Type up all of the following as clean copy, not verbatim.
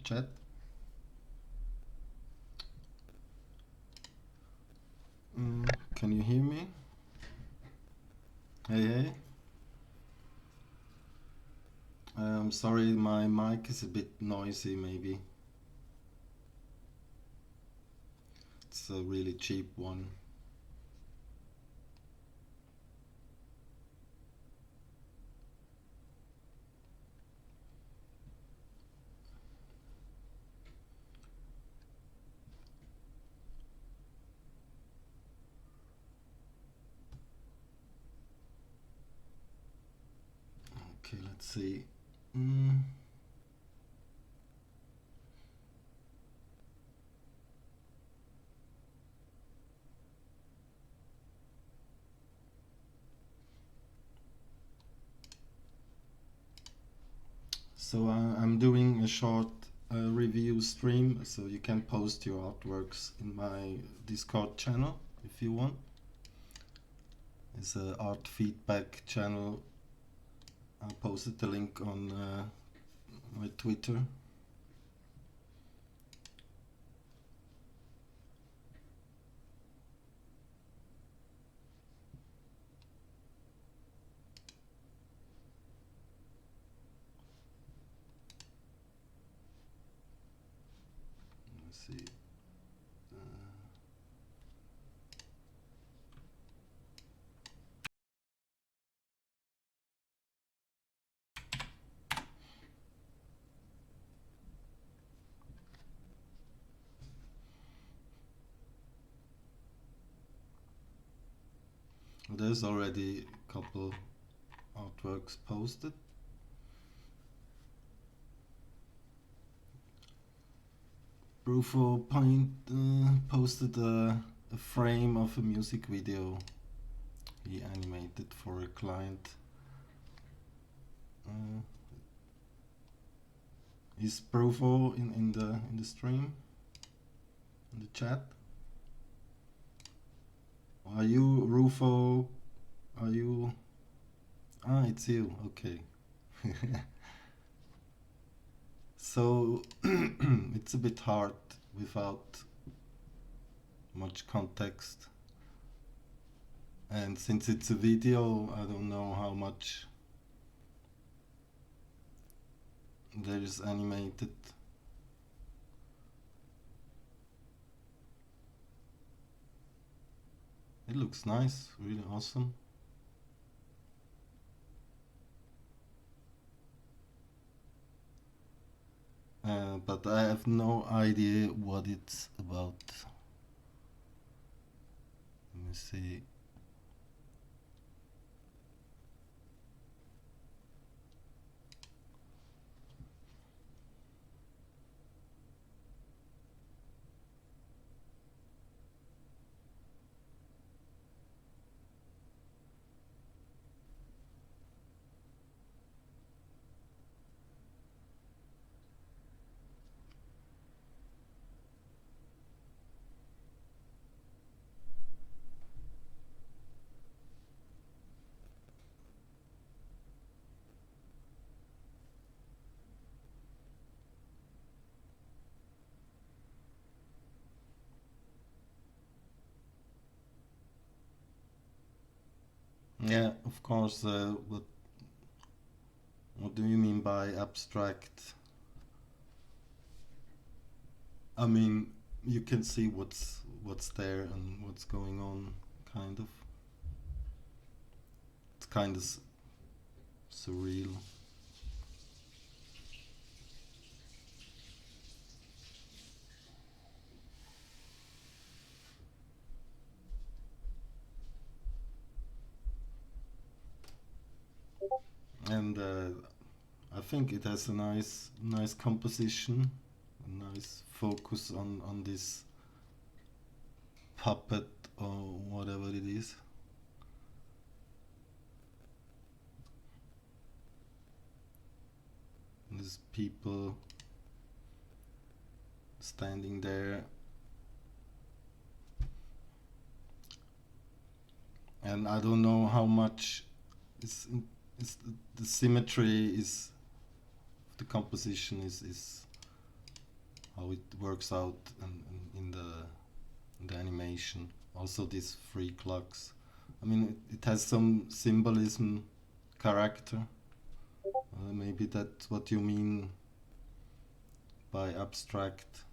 chat. Can you hear me? Hey, hey. I'm sorry, my mic is a bit noisy, maybe. It's a really cheap one. Okay, let's see. Mm. So I'm doing a short review stream, so you can post your artworks in my Discord channel if you want. It's a art feedback channel. I posted the link on my Twitter. Let's see. There's already a couple artworks posted. Rufo posted a frame of a music video he animated for a client. Is Rufo in the stream, in the chat? Are you Rufo? Are you? Ah, it's you. Okay. So it's a bit hard without much context, and since it's a video, I don't know how much there is animated. It looks nice, really awesome. But I have no idea what it's about. Let me see. Yeah, of course. What do you mean by abstract? I mean, you can see what's there and what's going on, kind of. It's kind of surreal. And I think it has a nice composition, a nice focus on this puppet or whatever it is. And there's people standing there, and I don't know how much is the symmetry is the composition is how it works out in the animation. Also these three clocks. I mean, it has some symbolism, character. Maybe that's what you mean by abstract.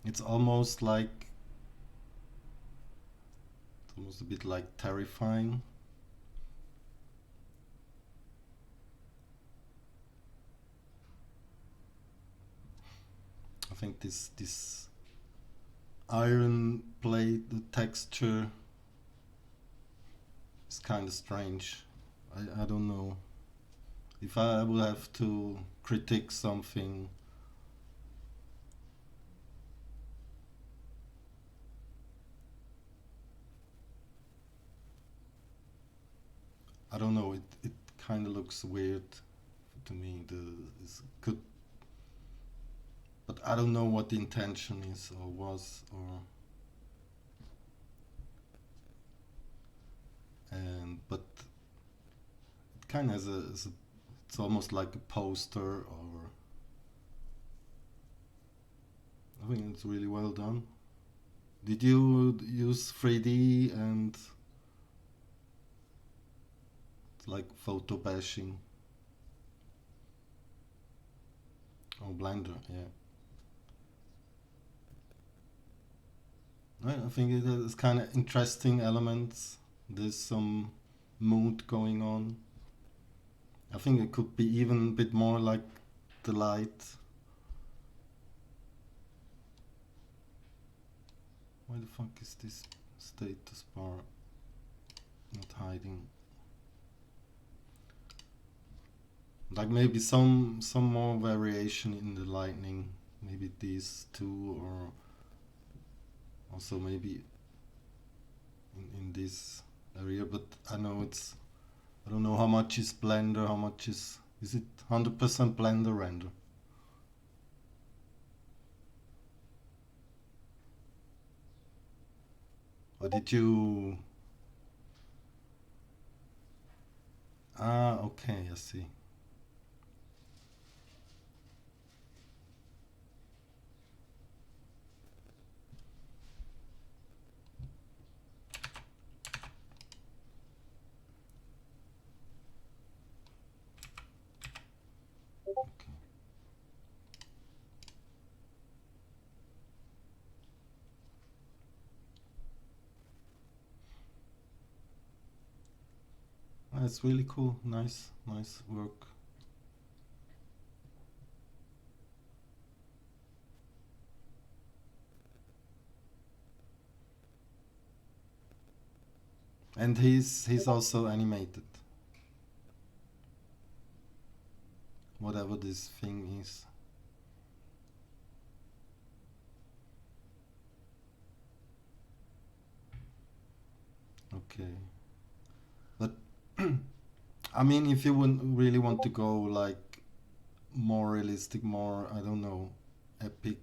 It's almost a bit like terrifying. I think this iron plate, the texture is kind of strange. I don't know. If I will have to critique something, I don't know. It kind of looks weird to me. Is good, but I don't know what the intention is or was or. And but it kind of has it's almost like a poster, or I think it's really well done. Did you use 3D and like photo bashing? Oh, Blender, yeah. I think it has kind of interesting elements. There's some mood going on. I think it could be even a bit more like the light. Why the fuck is this status bar not hiding? Like maybe some more variation in the lightning. Maybe these two, or also maybe in this area. But I don't know how much is Blender, how much is it 100% Blender render? Or did you... Ah, okay, I see. Okay. It's really cool. Nice work. And he's also animated. Whatever this thing is. Okay. But I mean, if you would really want to go like more realistic, more, I don't know, epic,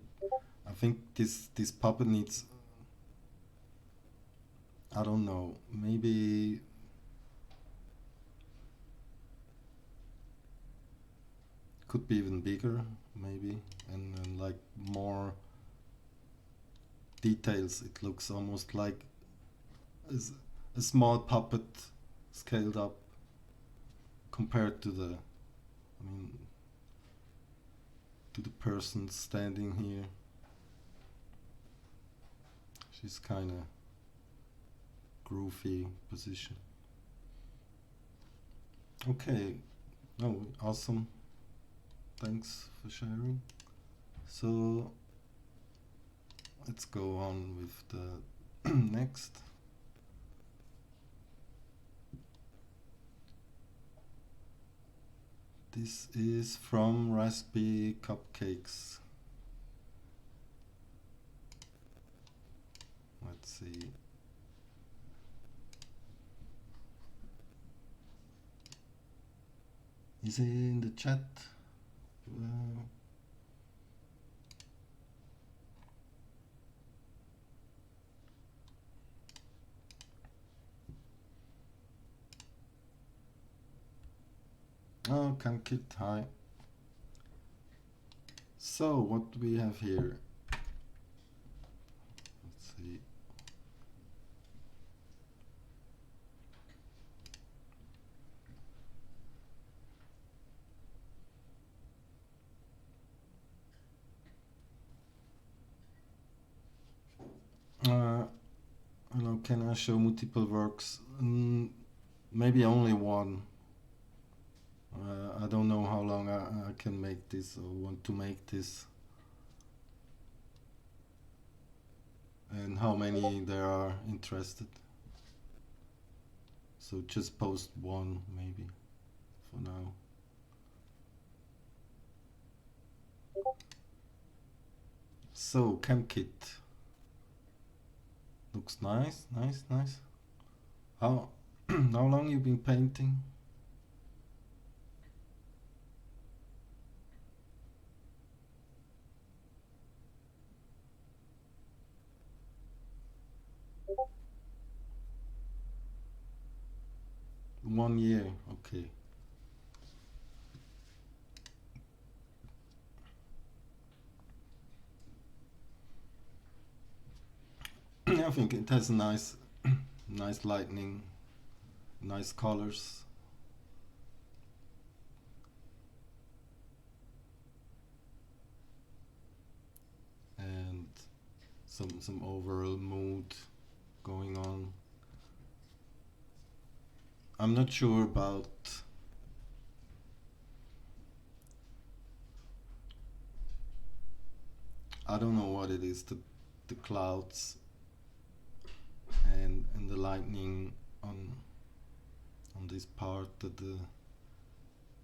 I think this puppet needs, I don't know, maybe could be even bigger, maybe, and like more details. It looks almost like a small puppet scaled up compared to to the person standing here. She's kind of groovy position. Okay. Oh, awesome. Thanks for sharing. So let's go on with the next. This is from Raspberry Cupcakes. Let's see. Is it in the chat? Oh, CamKit, hi. So, what do we have here? Let's see. Uh, Hello, can I show multiple works? Maybe only one. I don't know how long I can make this or want to make this, and how many there are interested. So just post one maybe for now. So CamKit looks nice, nice, nice. How how long you been painting? One year, okay. I think it has nice, nice lightning, nice colors, and some overall mood going on. I'm not sure about. I don't know what it is. The clouds and the lightning on this part. The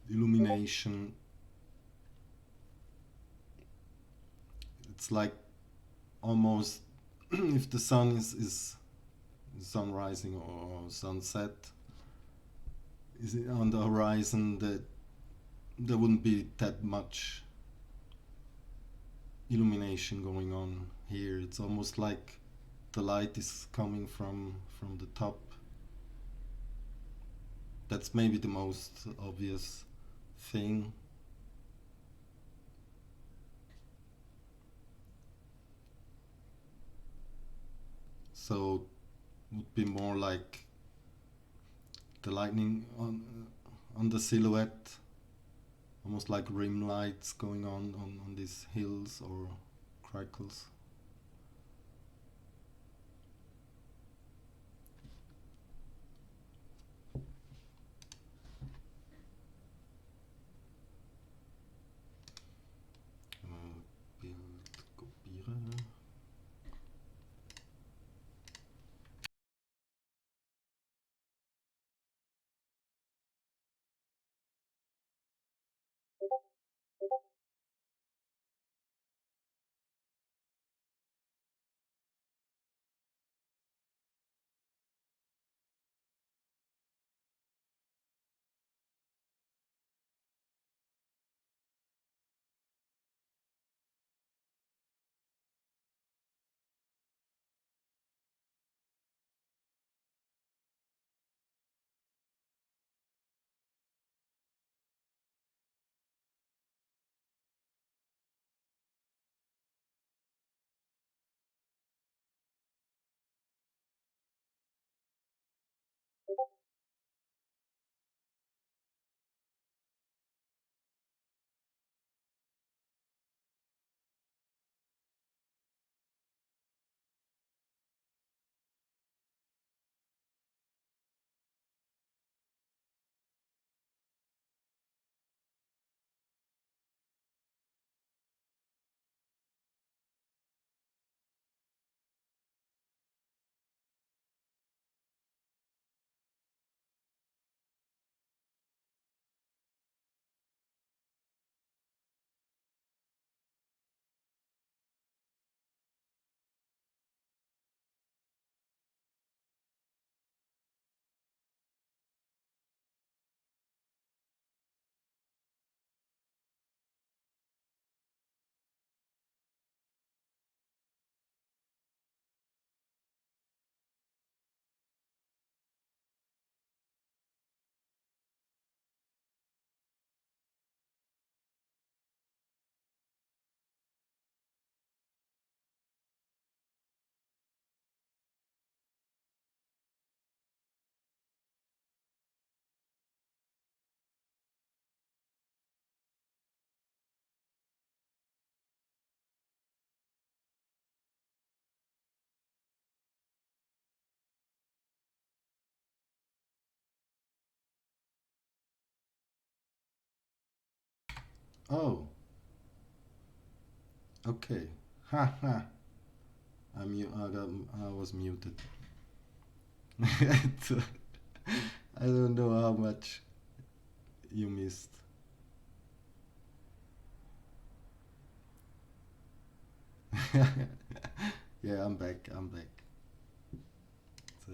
illumination. It's like almost if the sun is sun rising or sunset is on the horizon, that there wouldn't be that much illumination going on here. It's almost like the light is coming from the top. That's maybe the most obvious thing. So would be more like the lightning on the silhouette, almost like rim lights going on these hills or crackles. Bild kopieren. Oh, okay. Ha ha. I was muted. It, I don't know how much you missed. Yeah, I'm back. I'm back. So,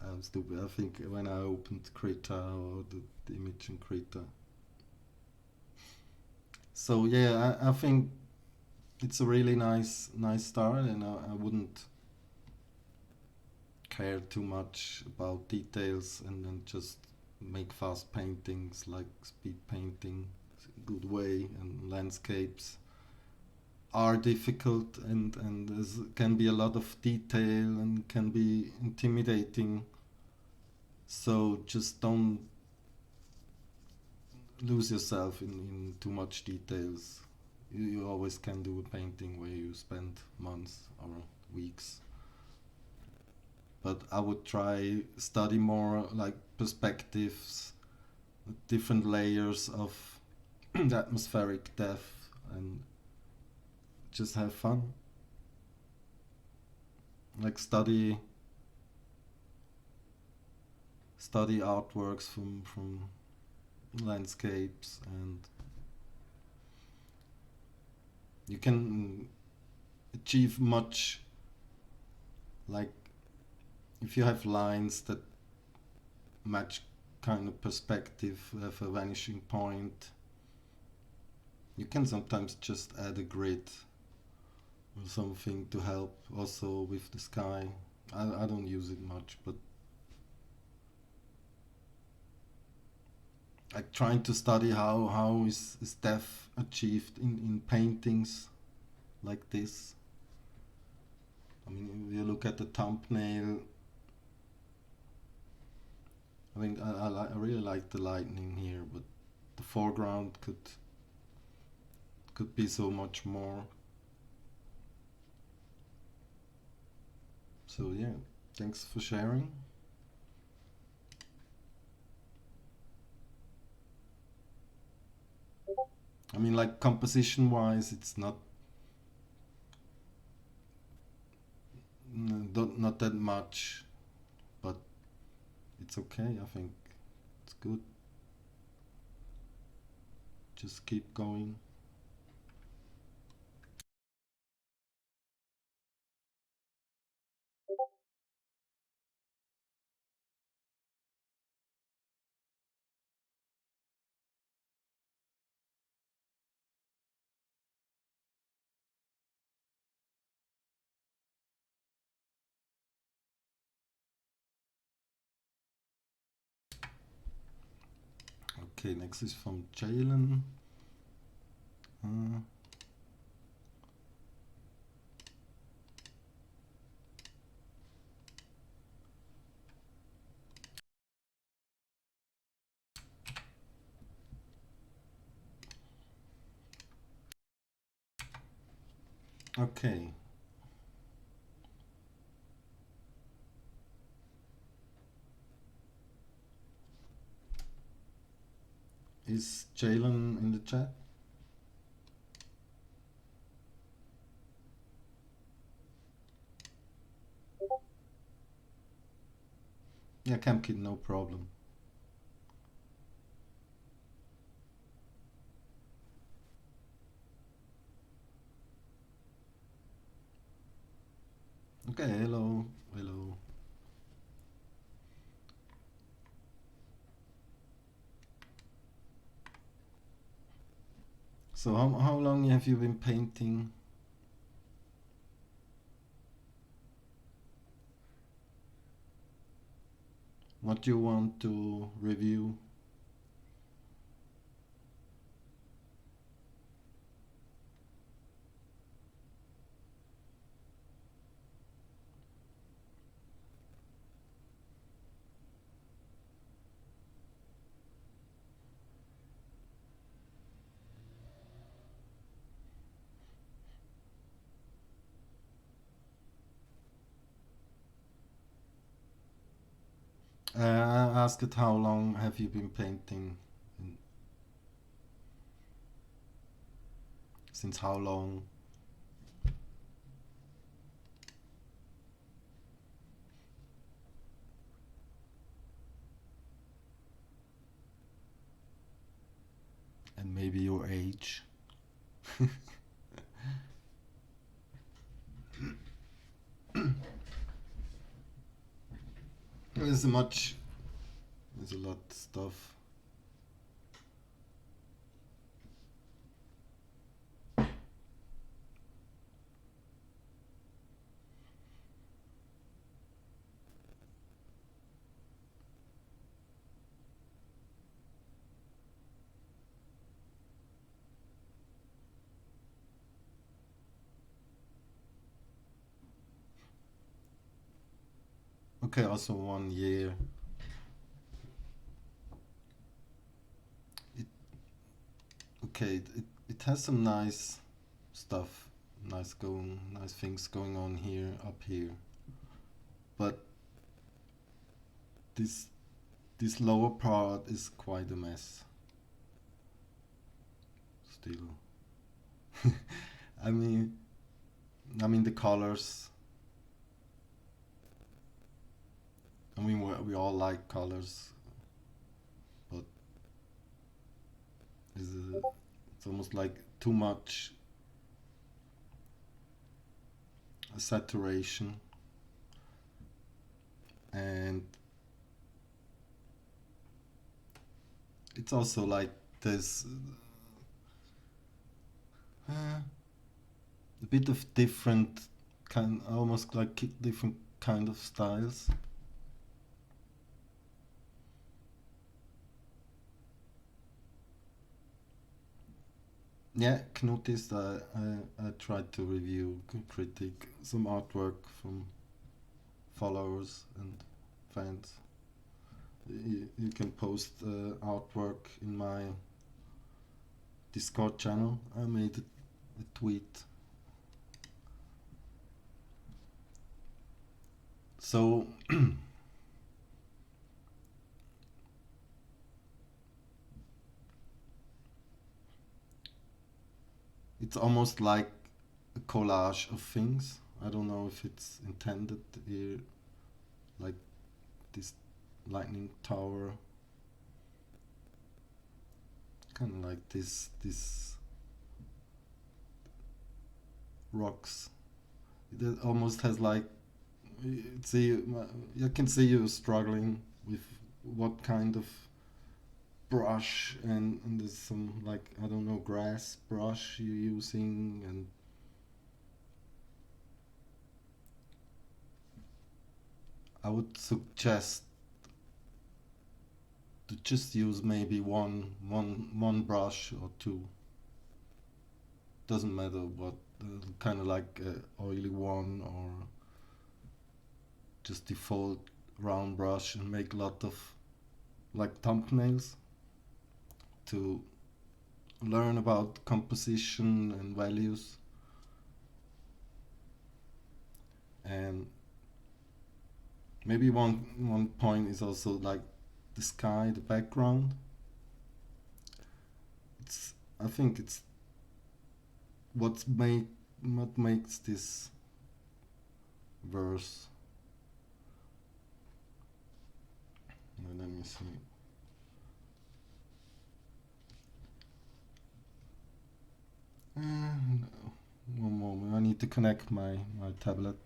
I'm stupid. I think when I opened Krita or the image in Krita. So yeah, I think it's a really nice start, and I wouldn't care too much about details, and then just make fast paintings like speed painting, good way, and landscapes are difficult, and can be a lot of detail and can be intimidating. So just don't lose yourself in too much details. You always can do a painting where you spend months or weeks, but I would try study more like perspectives, different layers of the atmospheric depth, and just have fun. Like study artworks from landscapes, and you can achieve much. Like if you have lines that match kind of perspective, have a vanishing point, you can sometimes just add a grid or something to help also with the sky. I don't use it much, but like trying to study how is depth achieved in paintings like this. I mean, if you look at the thumbnail, I mean, I really like the lightning here, but the foreground could be so much more. So yeah, thanks for sharing. I mean, like composition wise, it's not that much, but it's okay. I think it's good. Just keep going. Okay, next is from Jalen. Uh, okay, is Jalen in the chat? Yeah, CamKit, no problem. Okay, hello, hello. So how long have you been painting? What do you want to review? I asked how long have you been painting? Since how long? And maybe your age. There's a lot of stuff. Okay, also 1 year. It, okay, it has some nice stuff, nice things going on here, up here. But this this lower part is quite a mess. Still, I mean, the colors. I mean, we all like colors, but it's almost like too much saturation, and it's also like there's a bit of different almost like different kind of styles. Yeah, Knut I tried to review, critique some artwork from followers and fans. You can post artwork in my Discord channel. I made a tweet. So it's almost like a collage of things. I don't know if it's intended here, like this lightning tower, kind of like this rocks. It almost has like see you can see you struggling with what kind of brush, and there's some like I don't know grass brush you're using, and I would suggest to just use maybe one brush or two. Doesn't matter what, kind of like oily one or just default round brush, and make a lot of like thumbnails to learn about composition and values. And maybe one point is also like the sky, the background. It's I think it's what makes this verse. Let me see. No. One moment. I need to connect my tablet.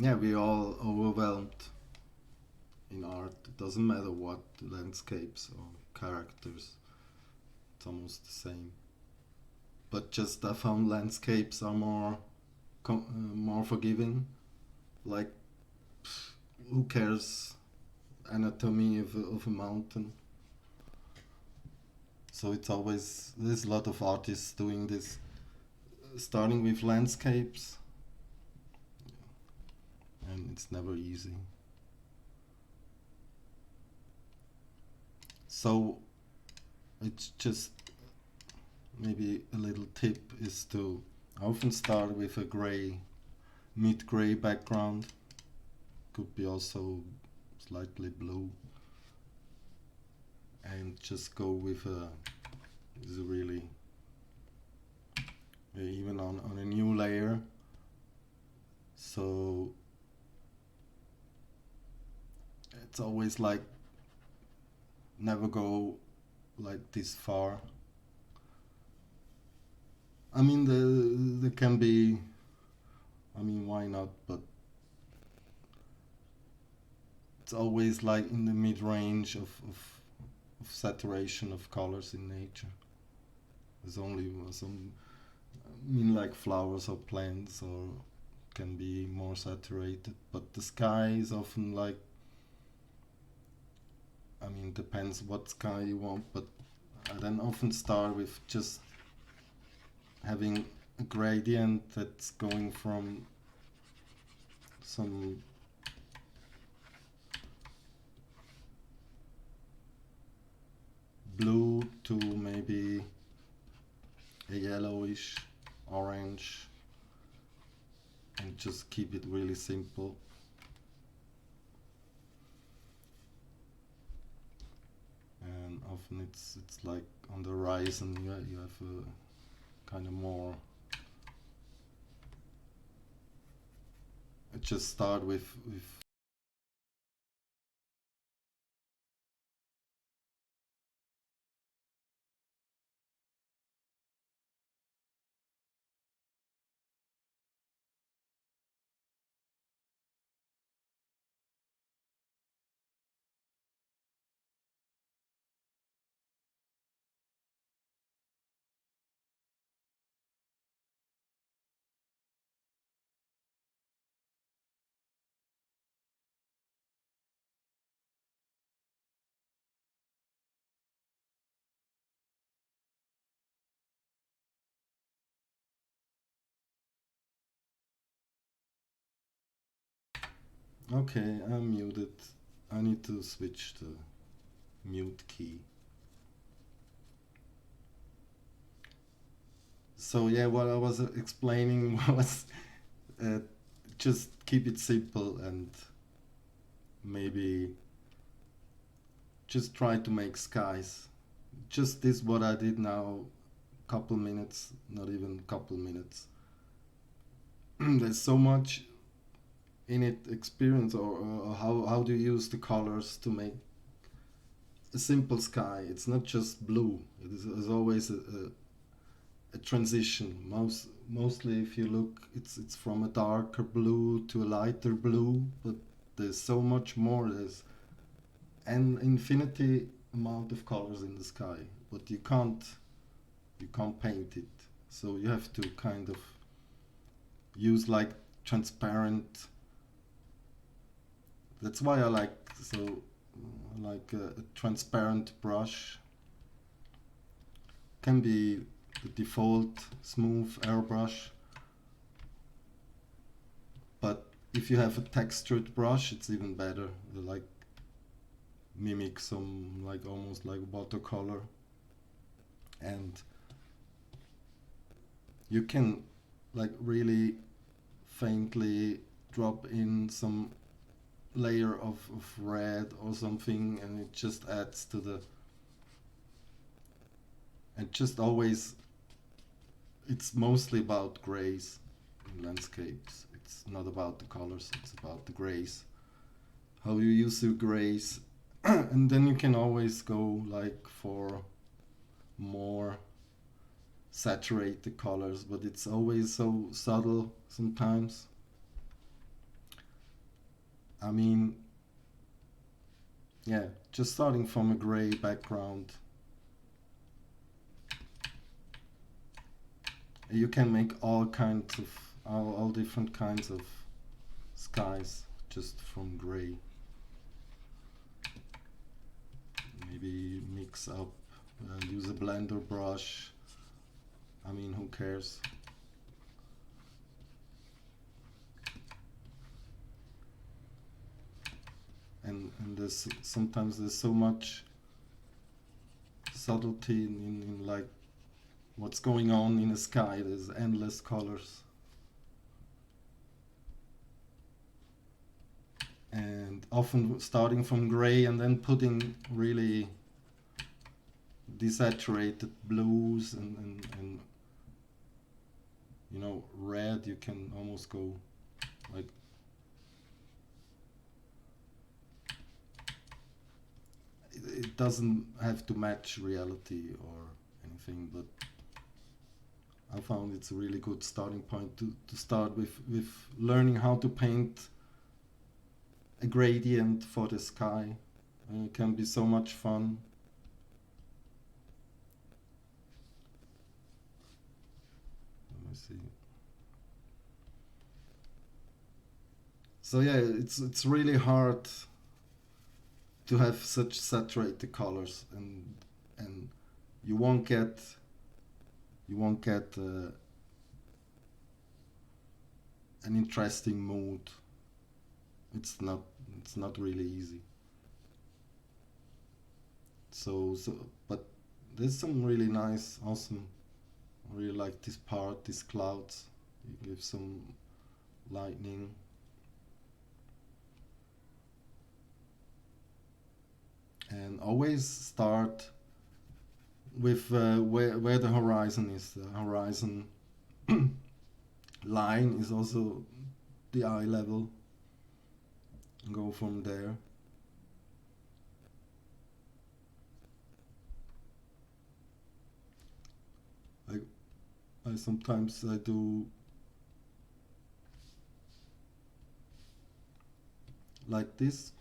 Yeah, we're all overwhelmed in art. It doesn't matter what, landscapes or characters. it's almost the same. But just I found landscapes are more forgiving. Like, who cares anatomy of a mountain? So it's always, there's a lot of artists doing this, starting with landscapes, and it's never easy. So it's just maybe a little tip is to often start with a gray, mid-gray background. Could be also slightly blue, and just go with a is really even on a new layer. So it's always like never go like this far. I mean, there can be, I mean, why not? But it's always like in the mid range of saturation of colors in nature. There's only some, I mean, like flowers or plants or can be more saturated, but the sky is often like, I mean, depends what sky you want, but I then often start with just having a gradient that's going from some blue to maybe a yellowish orange, and just keep it really simple. And often it's like on the horizon you have a kind of more. I just start with okay, I'm muted. I need to switch the mute key. So yeah, what I was explaining was uh, just keep it simple and maybe just try to make skies. Just this what I did now, couple minutes, not even couple minutes. There's so much in it experience or how do you use the colors to make a simple sky. It's not just blue. It is always a transition. Mostly if you look, it's from a darker blue to a lighter blue, but there's so much more. There's an infinity amount of colors in the sky, but you can't paint it. So you have to kind of use like transparent. That's why I like a transparent brush. Can be the default smooth airbrush, but if you have a textured brush, it's even better. Like mimic some like almost like watercolor, and you can like really faintly drop in some layer of red or something, and it just adds to the, and just always it's mostly about grays in landscapes. It's not about the colors, it's about the grays, how you use your grays. And then you can always go like for more saturated colors, but it's always so subtle sometimes. I mean, yeah, just starting from a gray background You can make all different kinds of skies just from gray. Maybe mix up, use a blender brush. I mean, who cares? And sometimes there's so much subtlety in like what's going on in the sky. There's endless colors. And often starting from gray and then putting really desaturated blues and you know, red. You can almost go like it doesn't have to match reality or anything, but I found it's a really good starting point to start with learning how to paint a gradient for the sky. It can be so much fun. Let me see. So yeah, it's really hard to have such saturated colors, and you won't get an interesting mood. It's not really easy. So but there's some really nice, awesome. I really like this part, these clouds. You give some lightning. And always start with where the horizon is. The horizon line is also the eye level. Go from there. I sometimes I do like this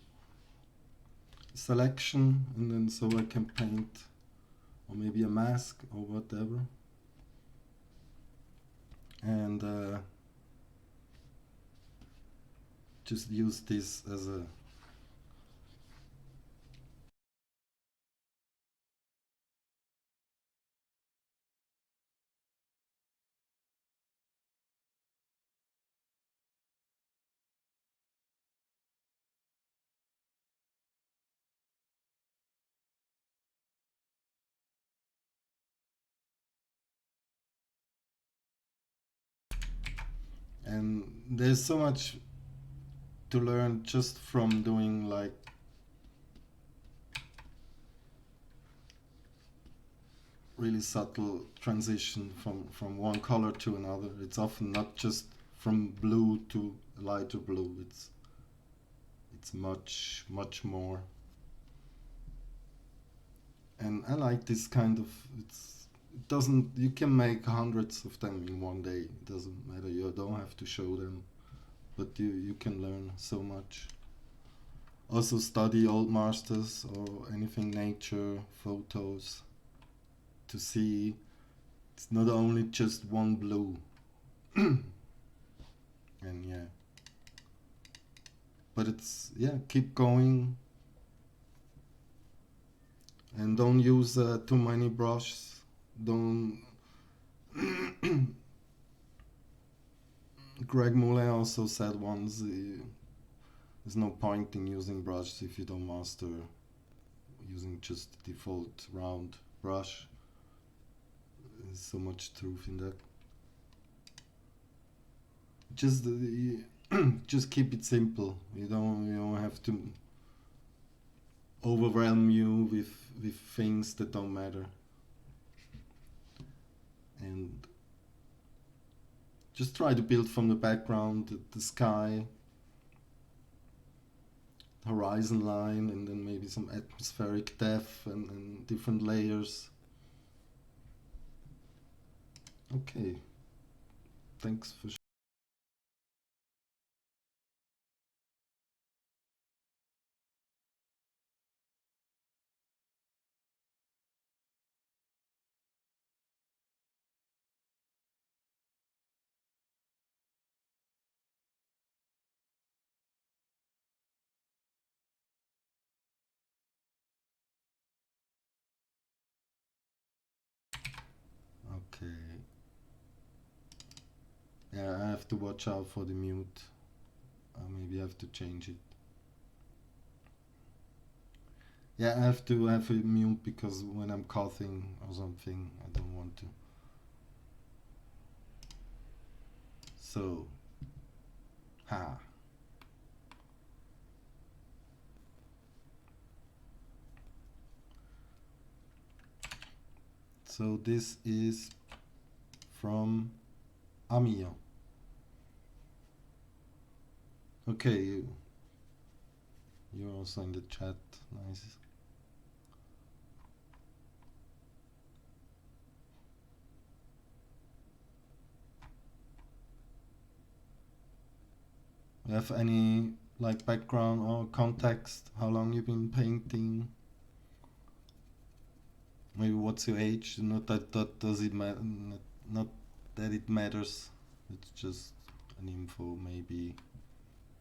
selection, and then so I can paint or maybe a mask or whatever, and just use this as a and there's so much to learn just from doing like really subtle transition from one color to another. It's often not just from blue to lighter blue. It's much more. And I like this kind of it doesn't you can make hundreds of them in one day. It doesn't matter. You don't have to show them, but you can learn so much. Also study old masters or anything nature, photos, to see it's not only just one blue. And yeah, but it's yeah, keep going and don't use too many brushes. Don't. Greg Moulin also said once, there's no point in using brushes if you don't master using just the default round brush. There's so much truth in that. Just just keep it simple. You don't have to overwhelm you with things that don't matter. And just try to build from the background, the sky, horizon line, and then maybe some atmospheric depth and different layers. Okay, thanks for Yeah, I have to watch out for the mute. Maybe I have to change it. Yeah, I have to have a mute because when I'm coughing or something, I don't want to. So, ha. So this is from Amio. Okay, you're also in the chat. Nice. You have any like background or context? How long you've been painting? Maybe what's your age? Not that does it matter. Not that it matters. It's just an info, maybe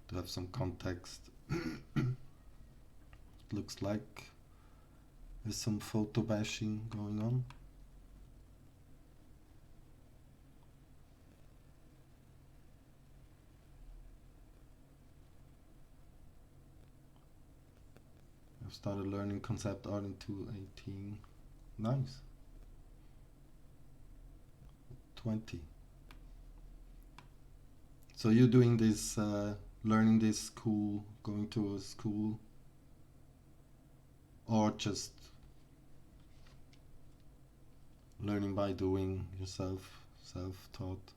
to have some context. Looks like there's some photo bashing going on. I've started learning concept art in 2018. Nice. 20. So you're doing this, learning this school, going to a school, or just learning by doing yourself, self-taught?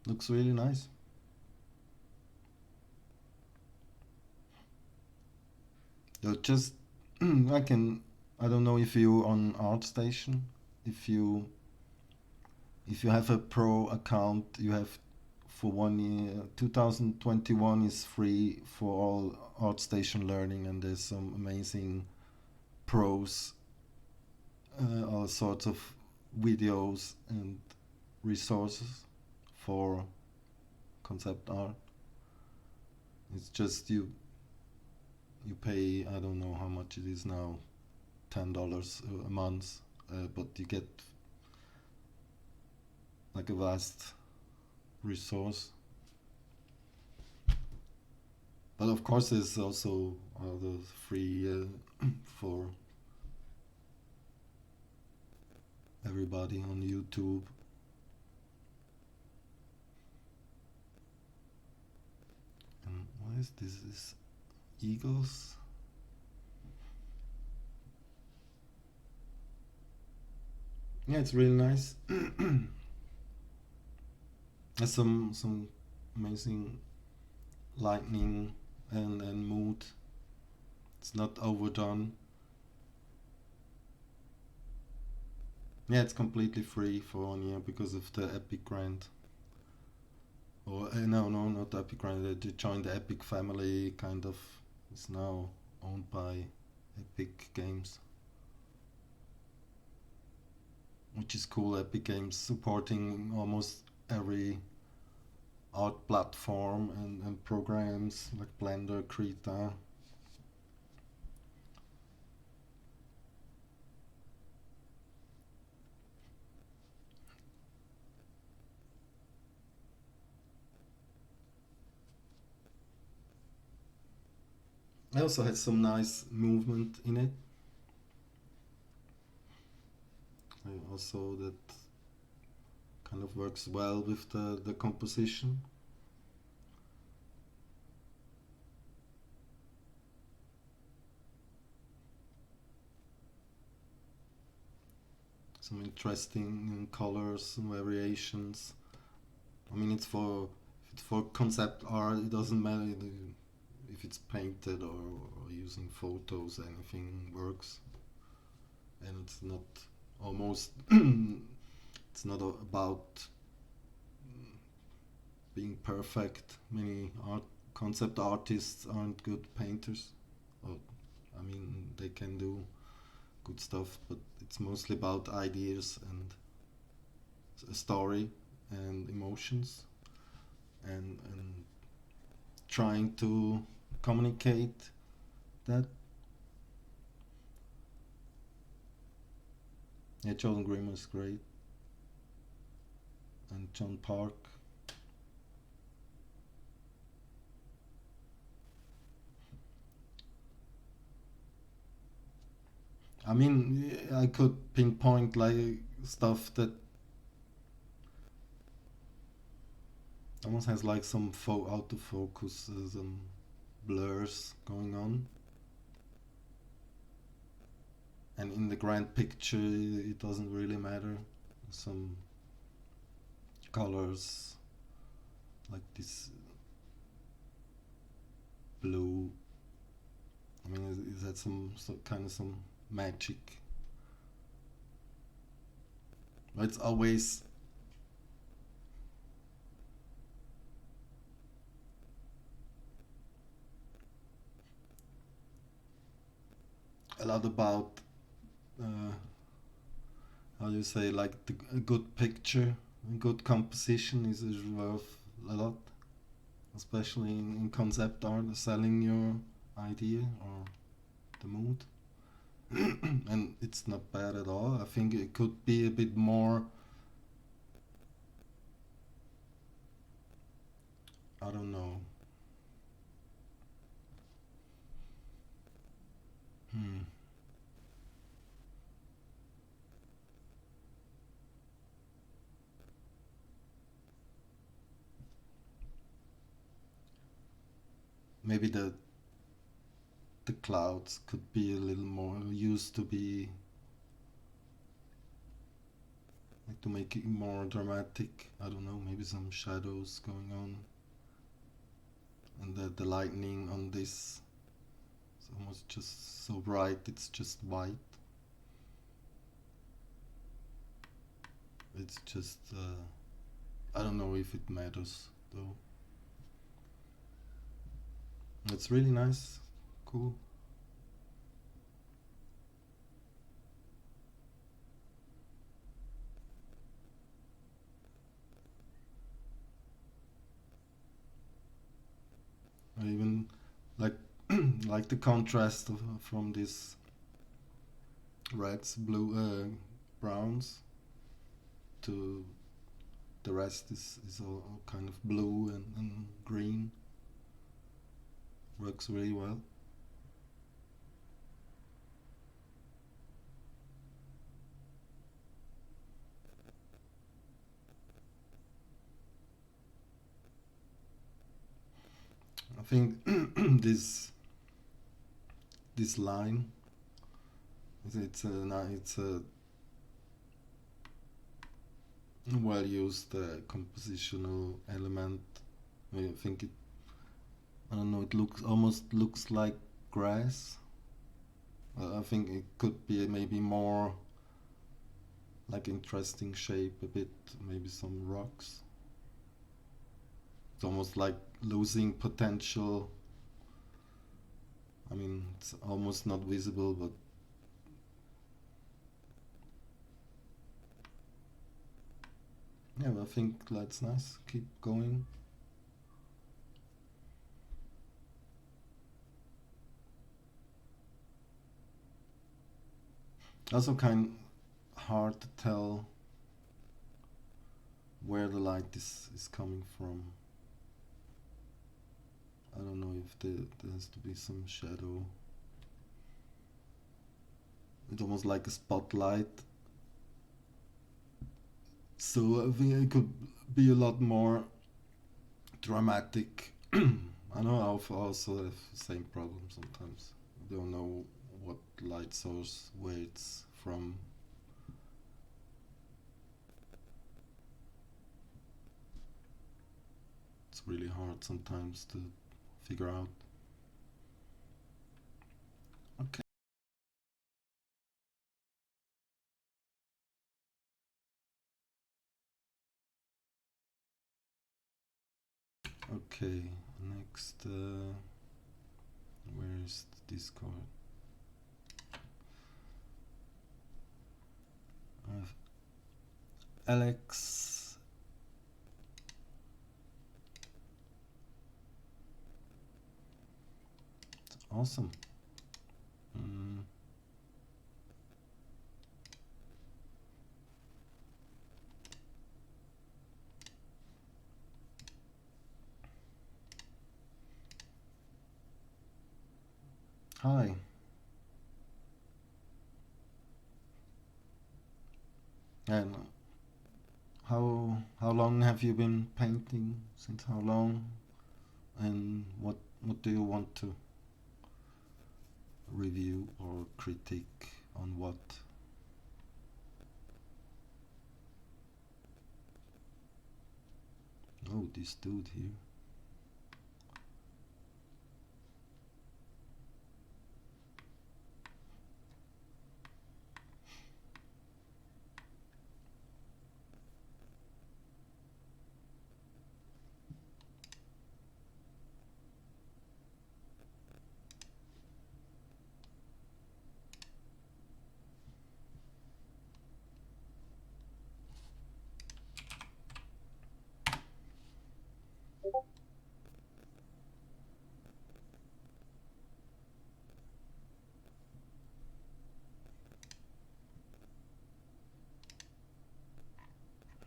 Looks really nice. Just I don't know if you on ArtStation, if you have a pro account, you have for 1 year. 2021 is free for all ArtStation learning, and there's some amazing pros, all sorts of videos and resources for concept art. It's just you pay, I don't know how much it is now, $10 a month, but you get like a vast resource. But of course, there's also other free for everybody on YouTube. And what is this? Is eagles? Yeah, it's really nice. There's some amazing lightning and mood. It's not overdone. Yeah, it's completely free for 1 year because of the Epic grant. Or no, not Epic grant. They joined the Epic family, kind of. It's now owned by Epic Games, which is cool. Epic Games supporting almost every art platform and programs like Blender, Krita. It also has some nice movement in it. Also, that kind of works well with the composition. Some interesting colors and variations. I mean, it's for concept art. It doesn't matter if it's painted or using photos. Anything works, and it's not almost. It's not about being perfect. Many concept artists aren't good painters. Or, I mean, they can do good stuff, but it's mostly about ideas and a story and emotions, and trying to communicate that. Yeah, Jordan Grimm is great, and John Park. I mean, I could pinpoint like stuff that almost has like some autofocus, some blurs going on, and in the grand picture, it doesn't really matter. Some colors like this blue. I mean, is that some kind of some magic? It's always a lot about uh, how do you say, like a good picture, a good composition is worth a lot, especially in concept art, selling your idea or the mood. And it's not bad at all. I think it could be a bit more. I don't know. Hmm. Maybe the clouds could be a little more used to be like to make it more dramatic. I don't know. Maybe some shadows going on, and the lightning on this is almost just so bright. It's just white. It's just I don't know if it matters though. It's really nice, cool. I even like like the contrast from these reds, blue, browns to the rest is all kind of blue and green. Works really well. I think this line it's a well used compositional element. I think it, I don't know, it looks like grass. I think it could be maybe more like interesting shape a bit, maybe some rocks. It's almost like losing potential. I mean, it's almost not visible, but yeah, I think that's nice. Keep going. Also, kind hard to tell where the light is coming from. I don't know if there has to be some shadow. It's almost like a spotlight. So I think it could be a lot more dramatic. I know I also have the same problem sometimes. I don't know what light source, where it's from. It's really hard sometimes to figure out. Okay. Okay. Next, where is the Discord? Alex. Awesome. Mm. Hi. And how long have you been painting? Since how long? And what do you want to review or critique on what? Oh, this dude here.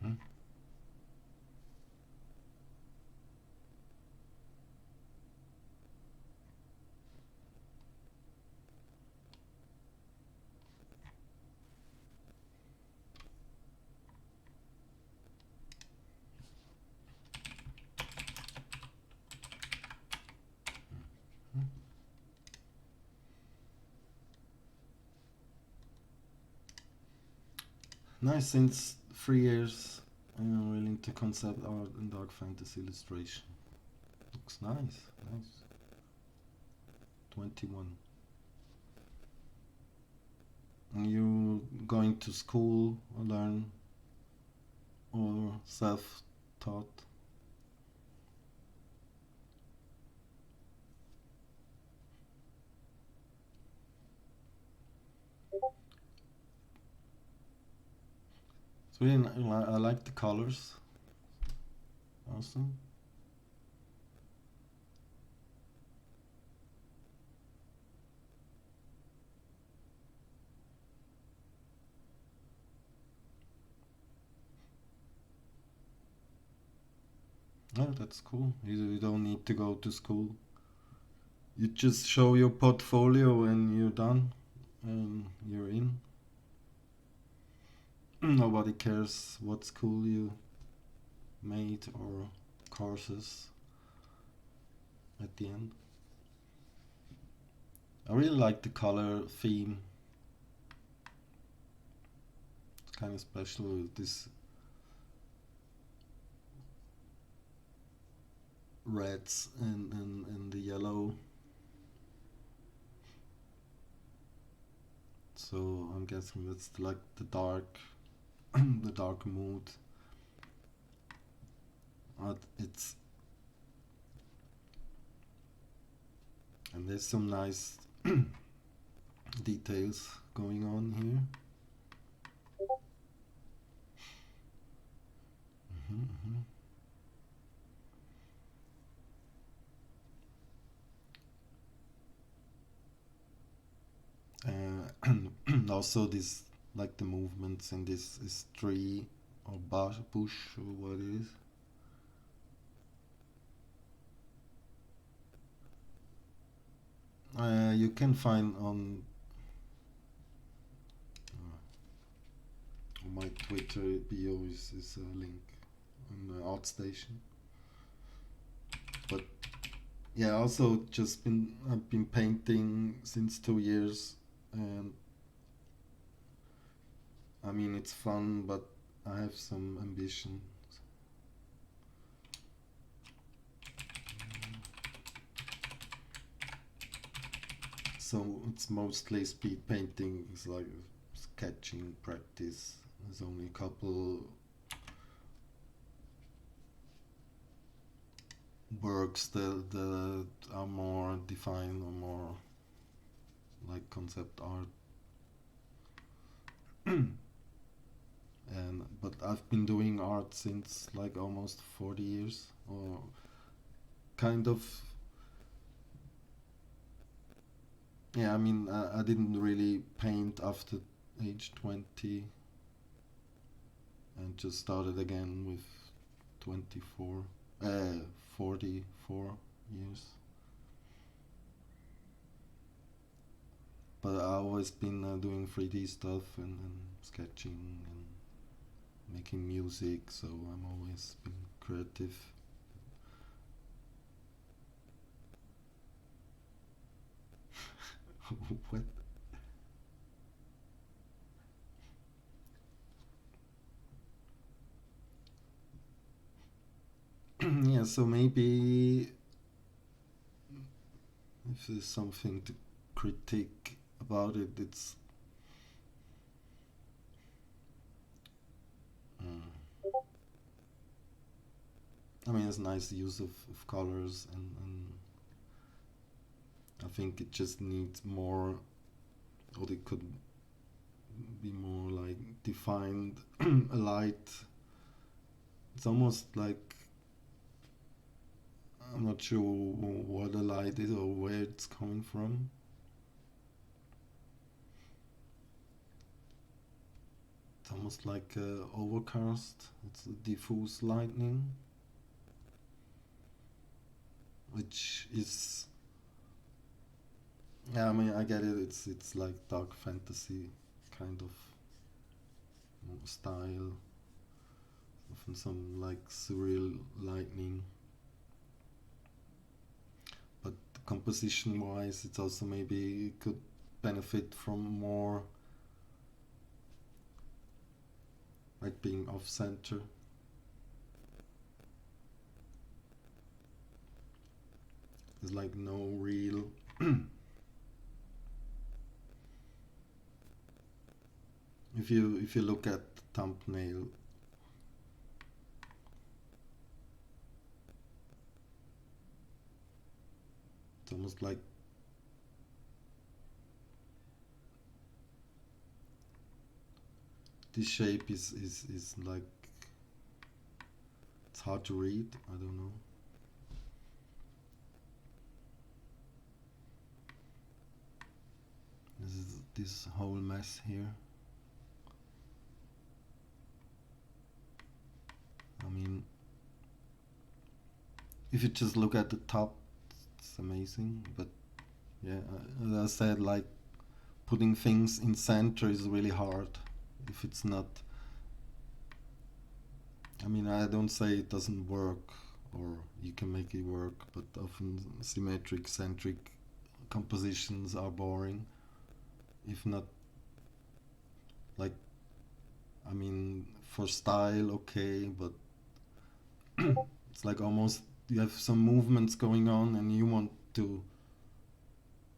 Hmm? Nice. Since 3 years, I'm really into concept art and dark fantasy illustration. Looks nice. Nice. 21. And you going to school or learn or self-taught? It's really I like the colors. Awesome. Oh, that's cool. You don't need to go to school. You just show your portfolio and you're done. And you're in. Nobody cares what school you made or courses at the end. I really like the color theme. It's kind of special with this reds and the yellow. So I'm guessing that's like the dark, the dark mood. It's and there's some nice details going on here. Hmm. And also this like the movements in this is tree or bush or what it is. You can find on my Twitter bio is a link on the ArtStation. But yeah, also just I've been painting since 2 years, and I mean it's fun, but I have some ambition. So it's mostly speed painting. It's like sketching practice. There's only a couple works that are more defined or more like concept art. And but I've been doing art since like almost 40 years or kind of yeah, I mean, I didn't really paint after age 20 and just started again with 24, 44 years. But I've always been doing 3D stuff and sketching and making music, so I'm always been creative. What? Yeah, so maybe if there's something to critique about it, it's mm, I mean, it's nice use of colors, and I think it just needs more, or it could be more like defined a light. It's almost like I'm not sure what the light is or where it's coming from. It's almost like overcast. It's a diffuse lightning, which is, yeah. I mean, I get it. It's like dark fantasy kind of style, often some like surreal lightning. But composition wise, it's also maybe it could benefit from more like being off center. There's like no real. If you look at the thumbnail, it's almost like this shape is like it's hard to read. I don't know. This is this whole mess here. I mean, if you just look at the top, it's amazing. But yeah, as I said, like putting things in center is really hard. If it's not, I mean, I don't say it doesn't work or you can make it work, but often symmetric, centric compositions are boring. If not, like, I mean, for style, okay, but it's like almost you have some movements going on and you want to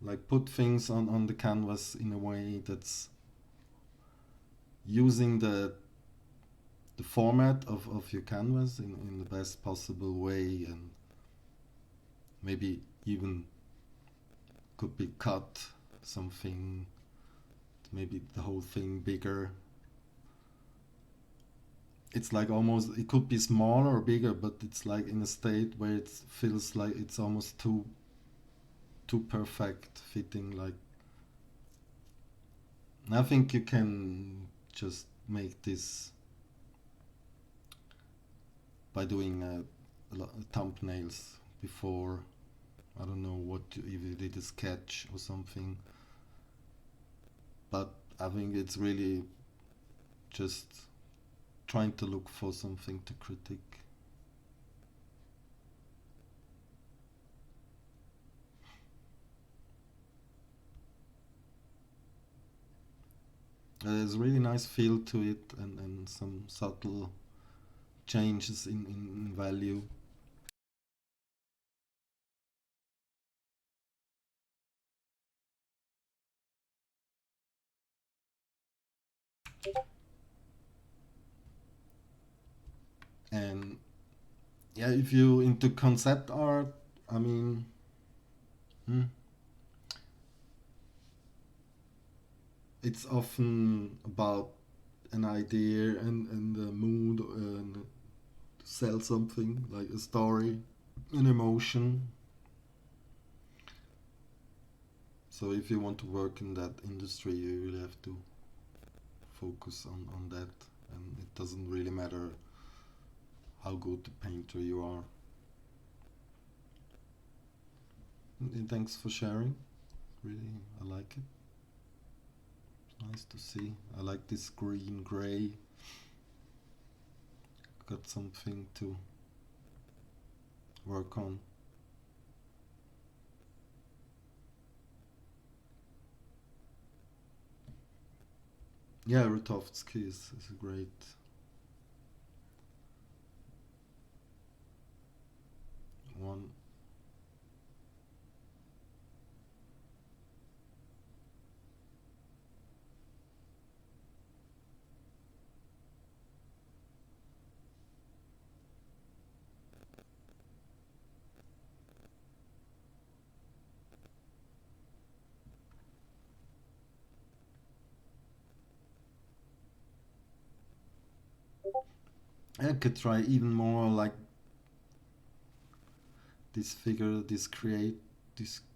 like put things on the canvas in a way that's using the format of your canvas in the best possible way, and maybe even could be cut something, maybe the whole thing bigger. It's like almost it could be smaller or bigger, but it's like in a state where it feels like it's almost too perfect fitting. Like I think you can just make this by doing thumbnails before. I don't know what if you did a sketch or something, but I think it's really just trying to look for something to critique. There's a really nice feel to it, and some subtle changes in value. And yeah, if you into concept art, I mean, hmm, it's often about an idea and the mood and sell something like a story, an emotion. So if you want to work in that industry, you really have to focus on that, and it doesn't really matter how good a painter you are. And thanks for sharing. Really, I like it. It's nice to see. I like this green gray. Got something to work on. Yeah, Rutovsky is a great one. I could try even more like this figure, these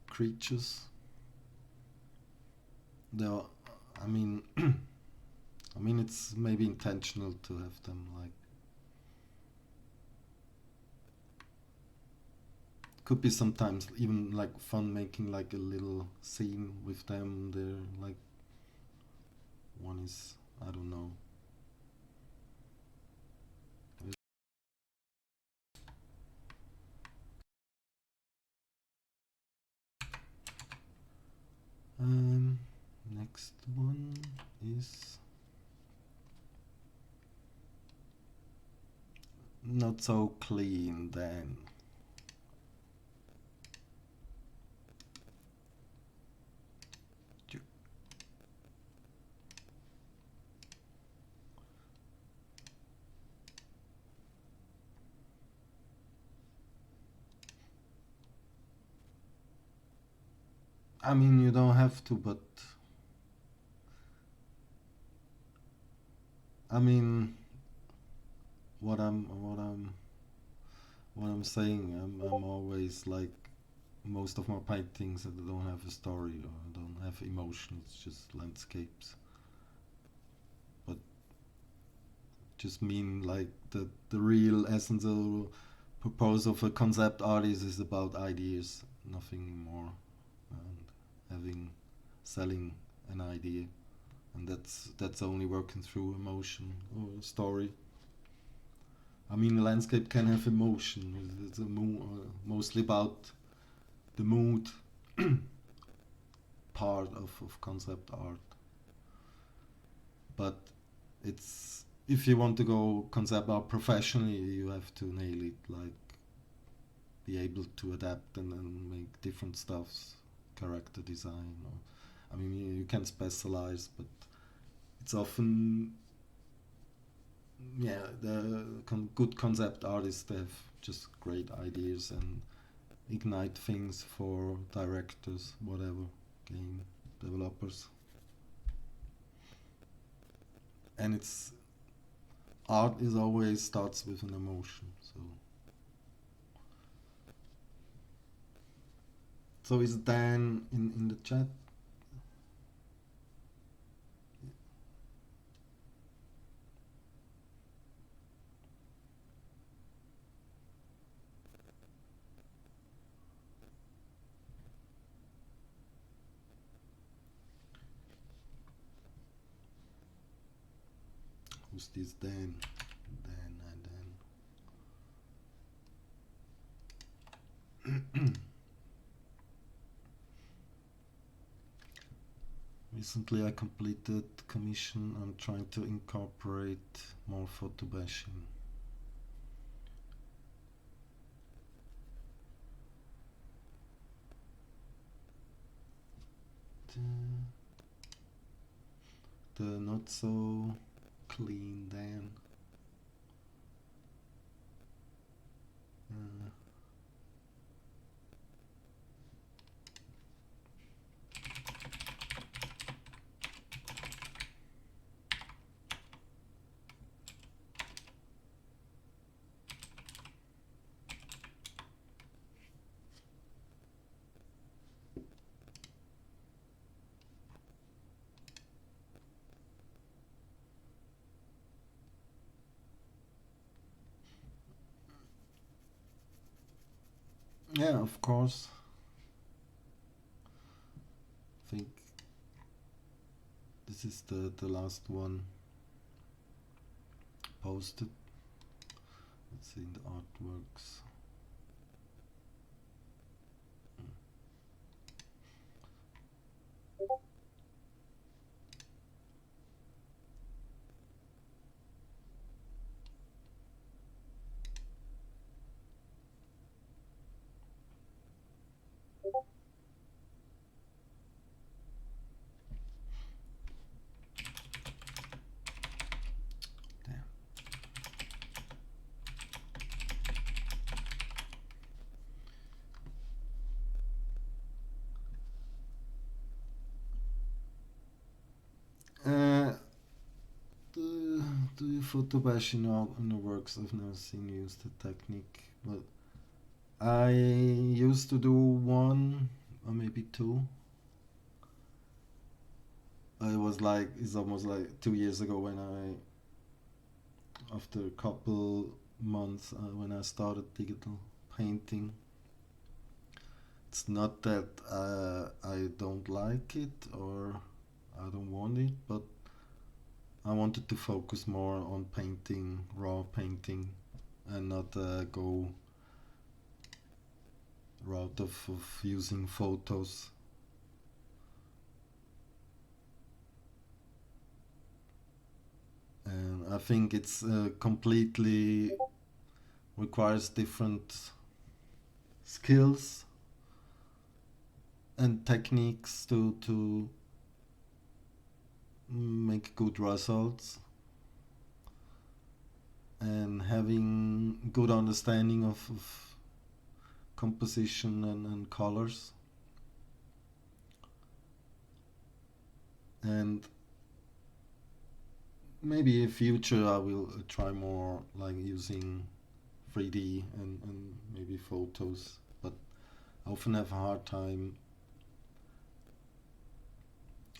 creatures. They're, I mean, I mean it's maybe intentional to have them like. Could be sometimes even like fun making like a little scene with them. They're like one is I don't know. Next one is not so clean then. I mean, you don't have to, but I mean, what I'm what I'm what I'm saying, I'm always like most of my paintings that don't have a story or don't have emotion. It's just landscapes. But just mean like the real essential purpose of a concept artist is about ideas, nothing more, and having selling an idea, and that's only working through emotion or story. I mean, a landscape can have emotion. It's mostly about the mood part of concept art. But it's if you want to go concept art professionally, you have to nail it. Like be able to adapt and then make different stuffs, character design. Or, I mean, you can specialize, but it's often yeah the good concept artists they have just great ideas and ignite things for directors, whatever, game developers. And it's art is always starts with an emotion. So is Dan in the chat? Who's this Dan? Dan. Recently I completed commission. I'm trying to incorporate more photo bashing. The not so clean Dan. Uh, Yeah, of course. I think this is the last one posted. Let's see the artworks. Damn. Do you photo bash in the works? I've never seen you use the technique, but I used to do one or maybe two. It was like it's almost like 2 years ago when after a couple months, when I started digital painting. It's not that I don't like it or I don't want it, but I wanted to focus more on painting, raw painting, and not go route of using photos. And I think it's completely requires different skills and techniques to make good results, and having good understanding of composition and colors. And maybe in future I will try more like using 3D and maybe photos, but I often have a hard time.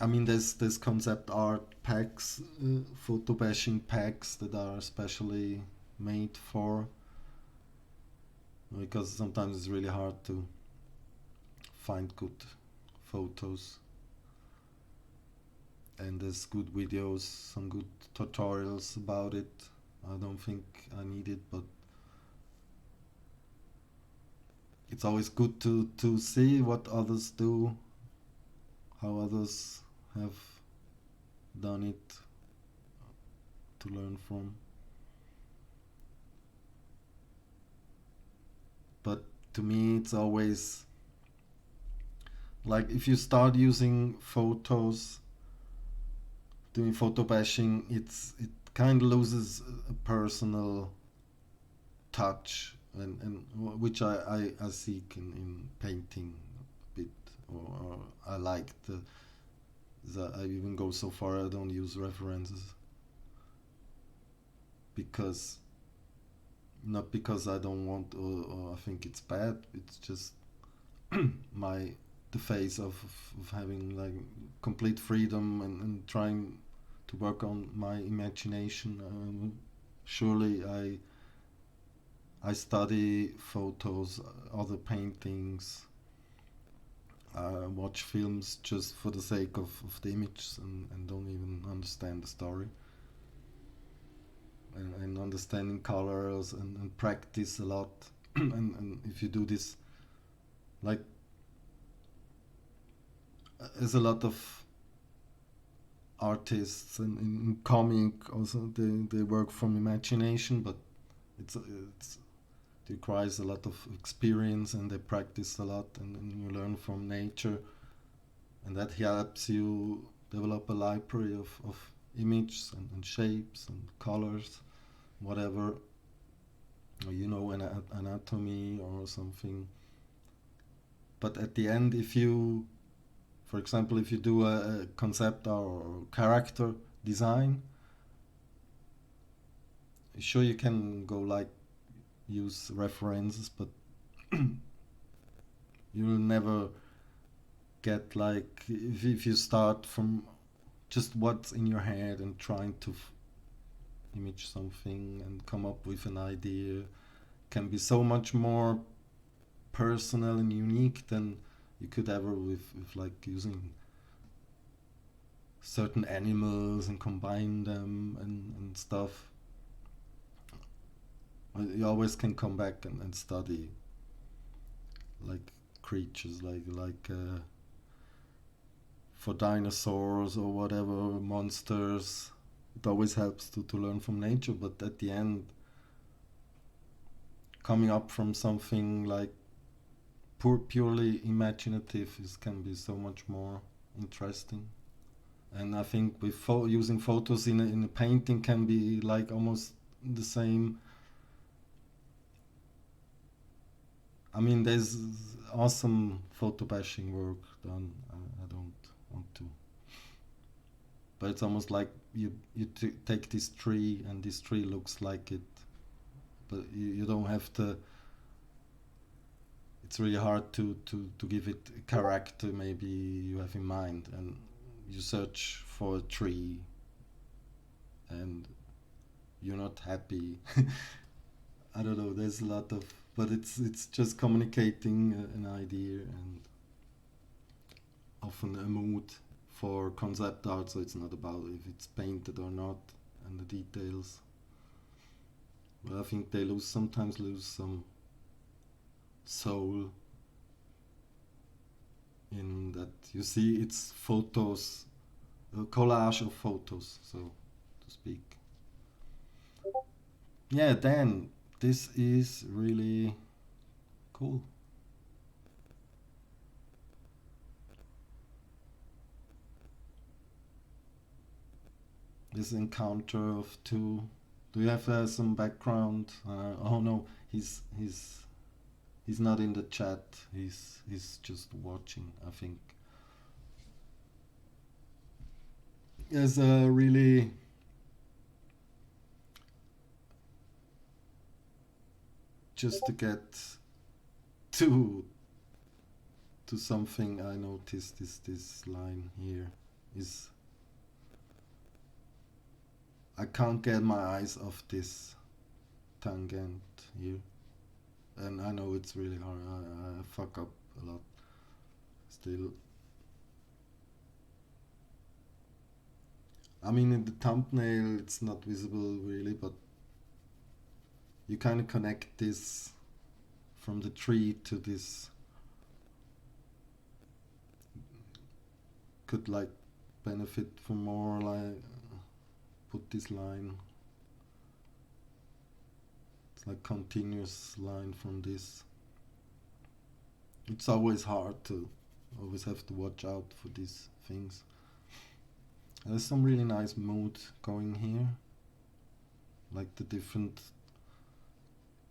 I mean, there's concept art packs, photo bashing packs that are specially made for, because sometimes it's really hard to find good photos, and there's good videos, some good tutorials about it. I don't think I need it, but it's always good to see what others do, how others have done it, to learn from. But to me, it's always like if you start using photos, doing photo bashing, it kind of loses a personal touch, and which I seek in painting a bit, or I like I even go so far I don't use references, because not because I don't want, or I think it's bad. It's just my the phase of having like complete freedom, and trying to work on my imagination. Surely I study photos, other paintings, watch films just for the sake of the images, and don't even understand the story, and understanding colors, and practice a lot. And if you do this, like, there's a lot of artists in comic also, they work from imagination, but it's it requires a lot of experience, and they practice a lot, and you learn from nature, and that helps you develop a library of images, and shapes and colors, whatever, or anatomy or something. But at the end, if you, for example, if you do a concept or character design, sure you can go like use references, but you'll never get like, if you start from just what's in your head and trying to image something and come up with an idea, can be so much more personal and unique than you could ever with like using certain animals and combine them and stuff. You always can come back and study like creatures like for dinosaurs or whatever monsters. It always helps to learn from nature, but at the end, coming up from something like purely imaginative can be so much more interesting. And I think with using photos in a painting can be like almost the same. I mean, there's awesome photo bashing work done. I don't want to, but it's almost like you take this tree and this tree looks like it, but you don't have to. It's really hard to give it a character maybe you have in mind, and you search for a tree and you're not happy. I don't know. There's a lot of, but it's just communicating an idea and often a mood for concept art. So it's not about if it's painted or not and the details. But I think they sometimes lose some soul in that. You see, it's photos, a collage of photos, so to speak. Yeah, then this is really cool. This encounter of two. Do you have some background? Oh no, he's not in the chat. He's just watching, I think. There's a really just to get to something I noticed this line here is I can't get my eyes off this tangent here, and I know it's really hard. I fuck up a lot still. I mean, in the thumbnail it's not visible really, but you kind of connect this from the tree to this. Could like benefit from more like put this line. It's like continuous line from this. It's always hard to always have to watch out for these things. There's some really nice mood going here, like the different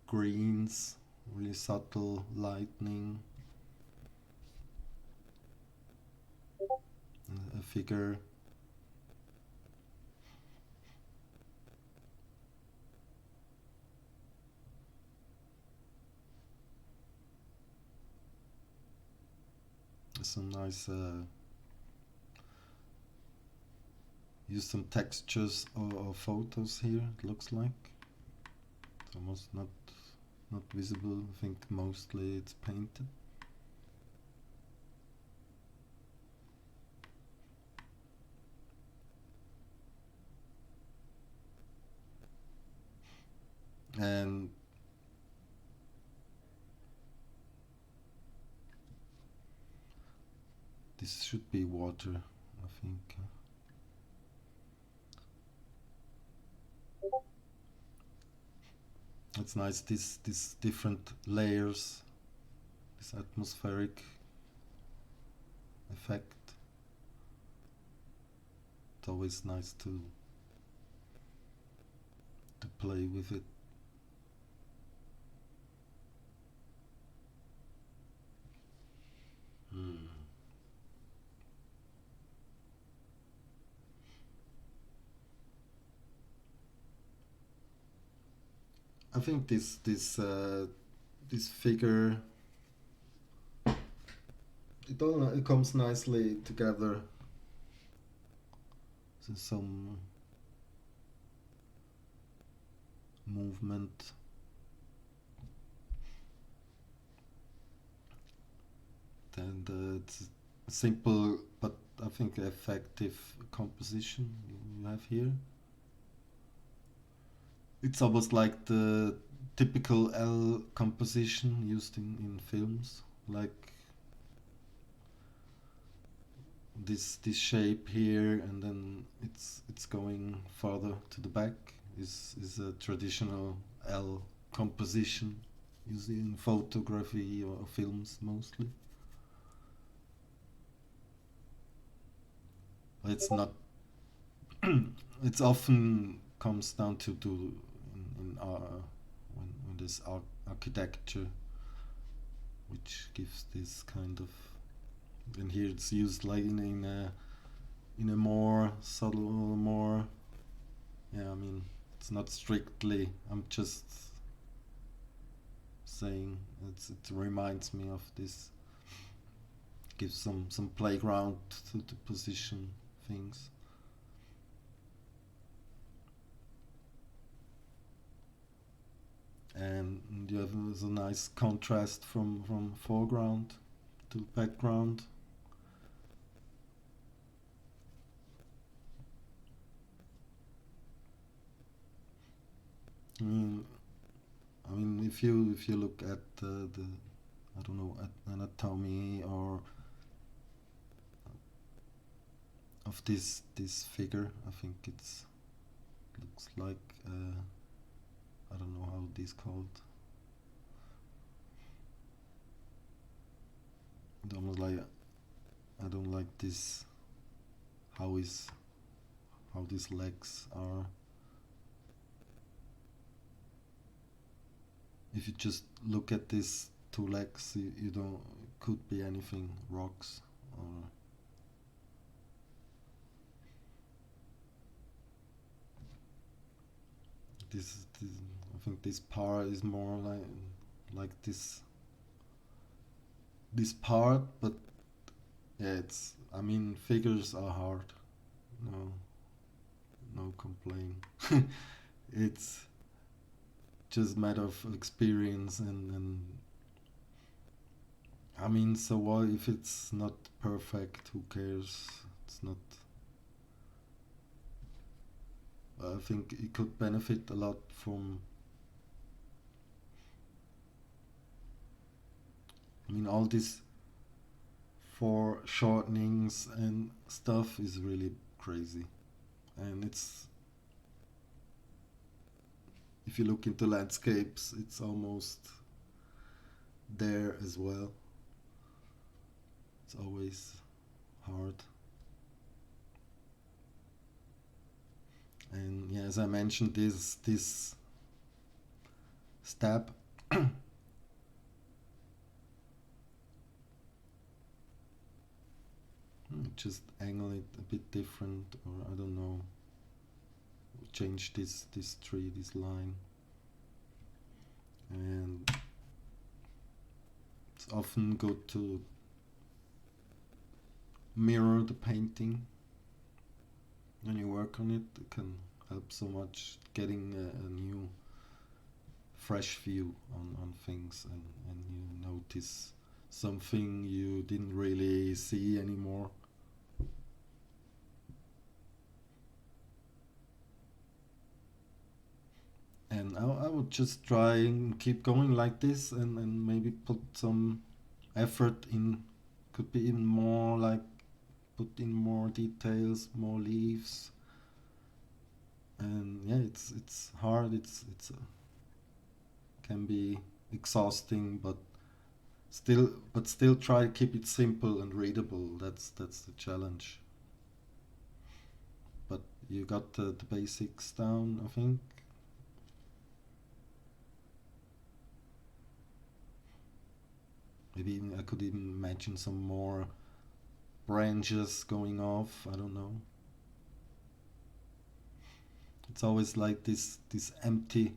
greens, really subtle lightning, a figure. Some nice use some textures or photos here. It looks like it's almost not visible. I think mostly it's painted. And this should be water, I think. It's nice, this different layers, this atmospheric effect. It's always nice to play with it. I think this figure it comes nicely together. There's some movement. it's a simple but I think effective composition you have here. It's almost like the typical L composition used in films, like this shape here, and then it's going farther to the back. Is a traditional L composition used in photography or films mostly. It's not. It's often comes down to when this architecture, which gives this kind of. And here it's used like in a more subtle, more. Yeah, I mean, it's not strictly. I'm just saying it reminds me of this. Gives some playground to position things. And you have a nice contrast from foreground to background. I mean, if you look at the I don't know at anatomy or of this figure, I think it's looks like I don't know how this called. It's almost like I don't like this. How is how these legs are. If you just look at these two legs, you don't. It could be anything, rocks or. This I think this part is more like this part, but yeah, it's. I mean, figures are hard. No, no complaint. It's just matter of experience and I mean, so what if it's not perfect? Who cares? It's not. I think it could benefit a lot from. I mean, all these foreshortenings and stuff is really crazy, and it's if you look into landscapes, it's almost there as well. It's always hard. And yeah, as I mentioned, this stab just angle it a bit different, or I don't know, change this tree, this line, and it's often good to mirror the painting when you work on it. It can help so much getting a new fresh view on things, and you notice something you didn't really see anymore. And I would just try and keep going like this, and maybe put some effort in. Could be even more like put in more details, more leaves, and yeah, it's hard. It's can be exhausting, but still try to keep it simple and readable. That's the challenge. But you got the basics down, I think. Maybe even, I could even imagine some more branches going off. I don't know. It's always like this empty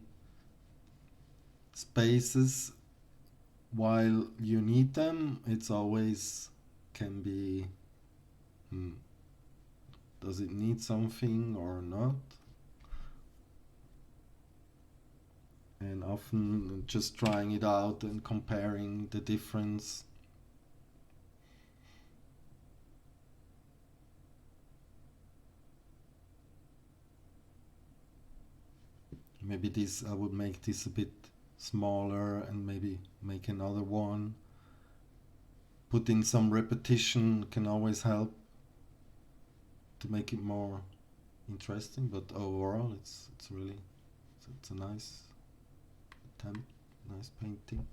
spaces while you need them. It's always can be. Hmm, does it need something or not? And often just trying it out and comparing the difference. Maybe this, I would make this a bit smaller and maybe make another one. Put in some repetition can always help to make it more interesting, but overall it's really it's a nice attempt, nice painting.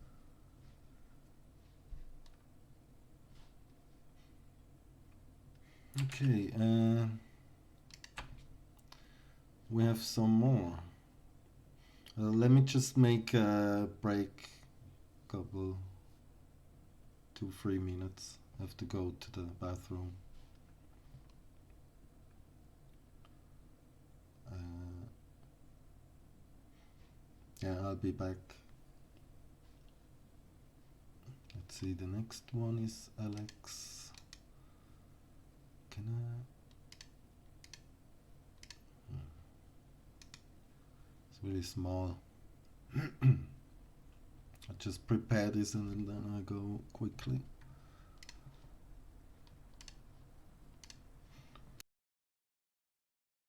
Okay, we have some more. Let me just make a break, couple 2-3 minutes. I have to go to the bathroom. Yeah, I'll be back. Let's see, the next one is Alex. Can I? It's really small. I just prepare this and then I go quickly.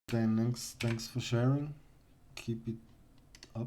Then thanks for sharing. Keep it up.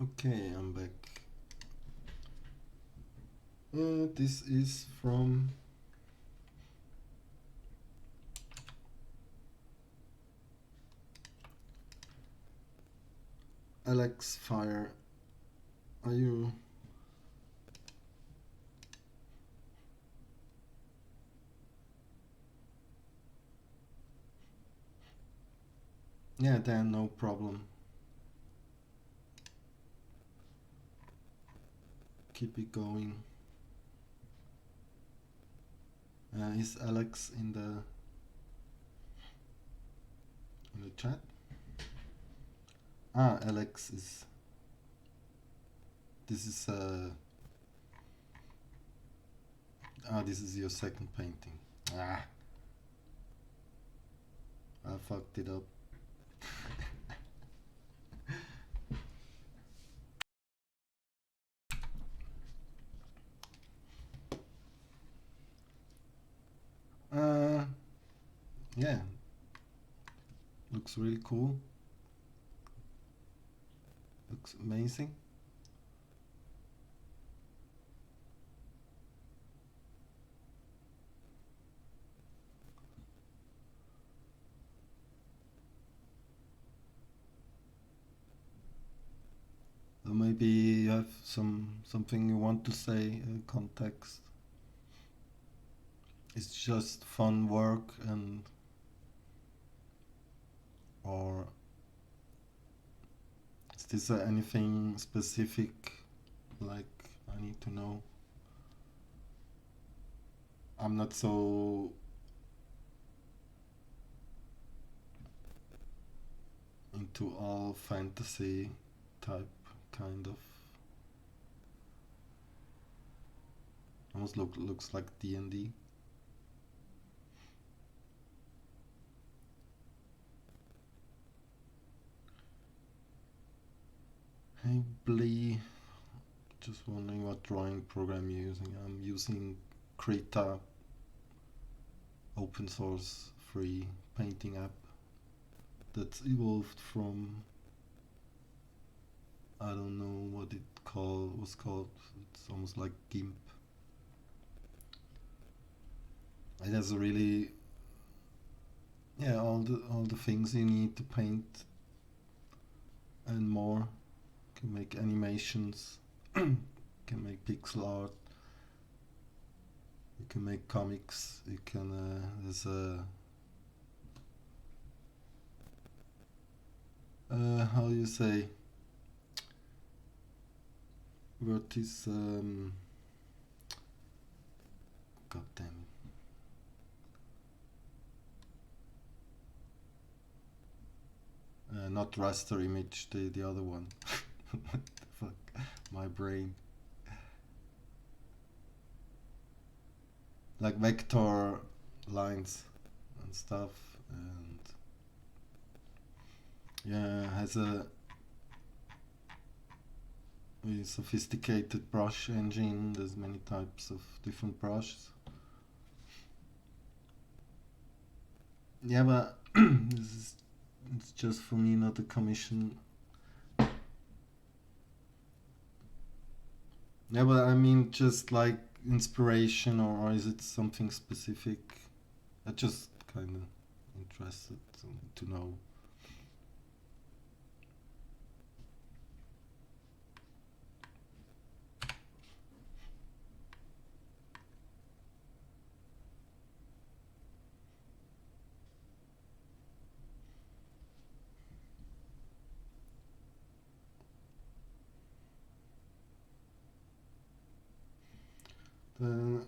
Okay, I'm back. This is from Alex Fire. Are you? Yeah, then no problem. Keep it going. Is Alex in the chat? Ah, Alex is. This is this is your second painting. Ah, I fucked it up. Yeah, looks really cool. Looks amazing. Maybe you have something you want to say. Context. It's just fun work, and or is this anything specific? Like I need to know. I'm not so into all fantasy type kind of. Almost looks like D&D. Hey Blee, just wondering what drawing program you're using. I'm using Krita, open source free painting app that's evolved from, I don't know what it was called. It's almost like GIMP. It has a really, yeah, all the things you need to paint and more. You can make animations, you can make pixel art, you can make comics, you can there's a how do you say, what is god damn it, not raster image, the other one. What the fuck, my brain. Like vector lines and stuff, and yeah, has a really sophisticated brush engine. There's many types of different brushes. Yeah, but it's just for me, not a commission. Yeah, but I mean, just like inspiration, or is it something specific? I just kind of interested to know. Then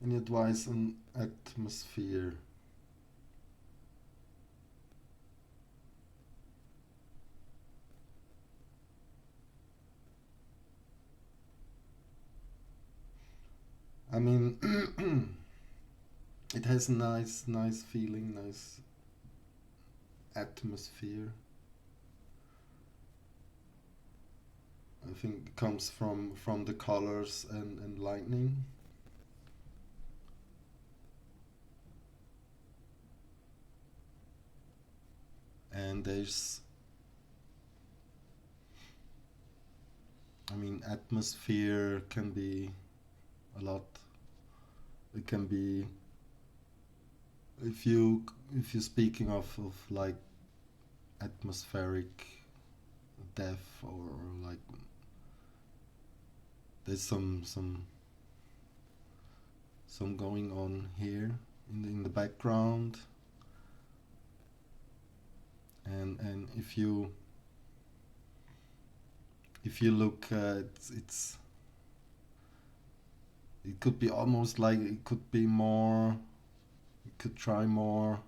any advice on atmosphere? I mean, it has nice feeling, nice atmosphere. I think it comes from the colors and lightning. and there's, I mean, atmosphere can be a lot. It can be, if you if you're speaking of like atmospheric depth, or like there's some going on here in the background, and if you look, it's it could be almost like it could be more, you could try more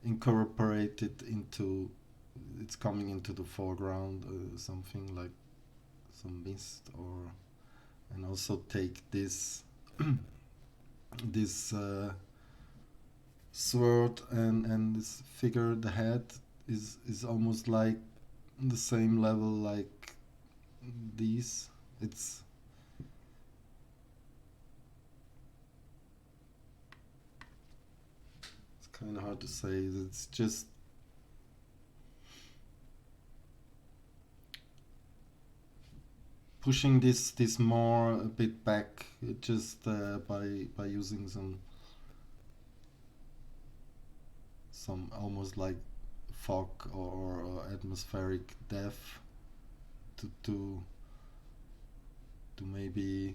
incorporate it into, it's coming into the foreground, something like some mist, or and also take this this sword and this figure, the head is almost like the same level like these. It's kind of hard to say. It's just pushing this more a bit back, just by using some almost like fog, or atmospheric depth, to maybe,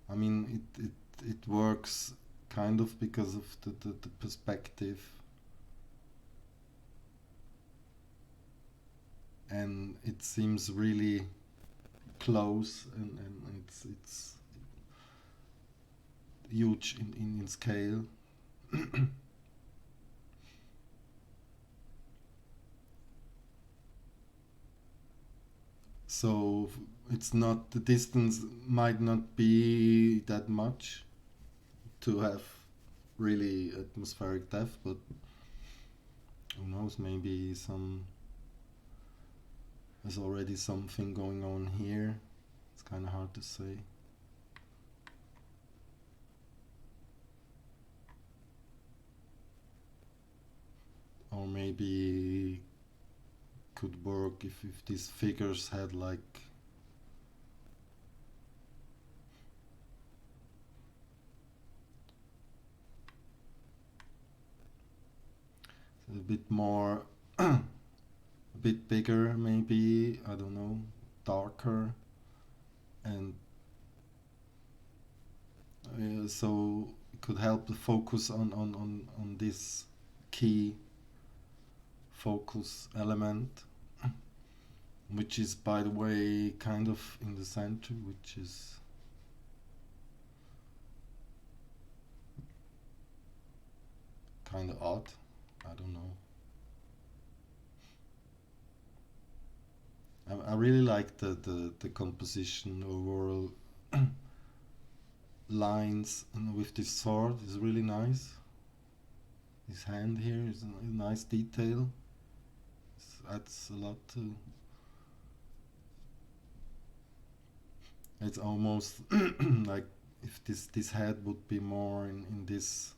I mean, it works kind of because of the perspective, and it seems really close, and it's huge in scale. So it's not, the distance might not be that much to have really atmospheric depth, but who knows, maybe there's already something going on here. It's kind of hard to say. Or maybe could work if these figures had like a bit more a bit bigger, maybe, I don't know, darker, and so it could help the focus on this key focus element, which is, by the way, kind of in the center, which is kind of odd. I don't know. I really like the composition overall. Lines, and with this sword is really nice. His hand here is a nice detail. It adds a lot to. It's almost like if this head would be more in this,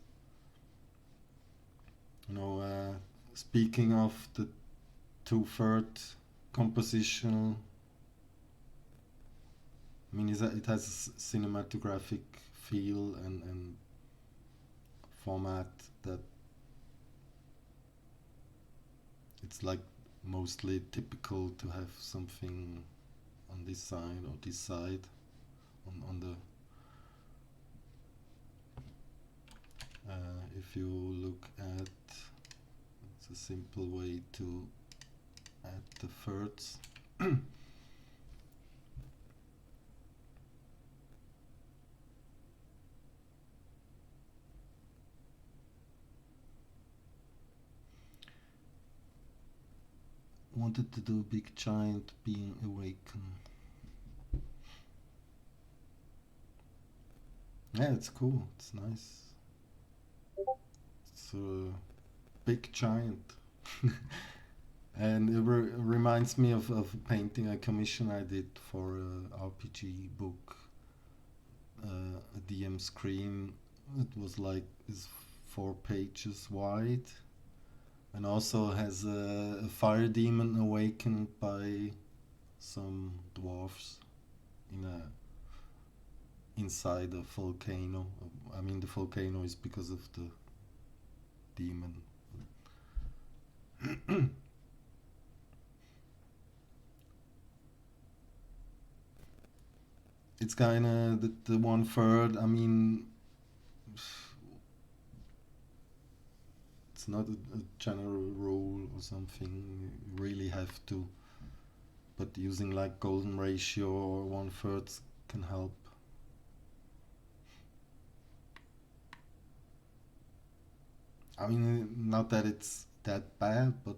speaking of the two-third compositional, I mean, it has a cinematographic feel and format that it's like mostly typical to have something on this side or this side, on the if you look at, it's a simple way to add the thirds. Wanted to do big giant being awakened. Yeah, it's cool. It's nice. It's a big giant. And it reminds me of a painting, a commission I did for a RPG book, a DM Scream, it was like is 4 pages wide, and also has a fire demon awakened by some dwarfs in a inside a volcano. I mean, the volcano is because of the demon. It's kind of the 1/3. I mean, it's not a general rule or something. You really have to, but using like golden ratio or 1/3 can help. I mean, not that it's that bad, but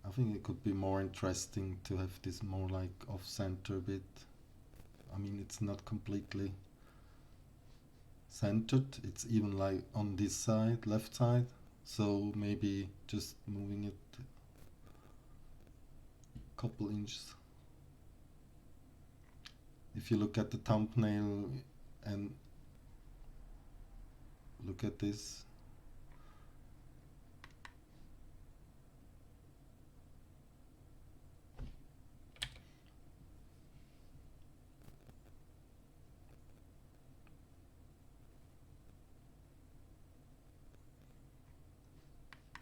I think it could be more interesting to have this more like off center bit. I mean, it's not completely centered, it's even like on this side, left side. So maybe just moving it a couple inches. If you look at the thumbnail and look at this,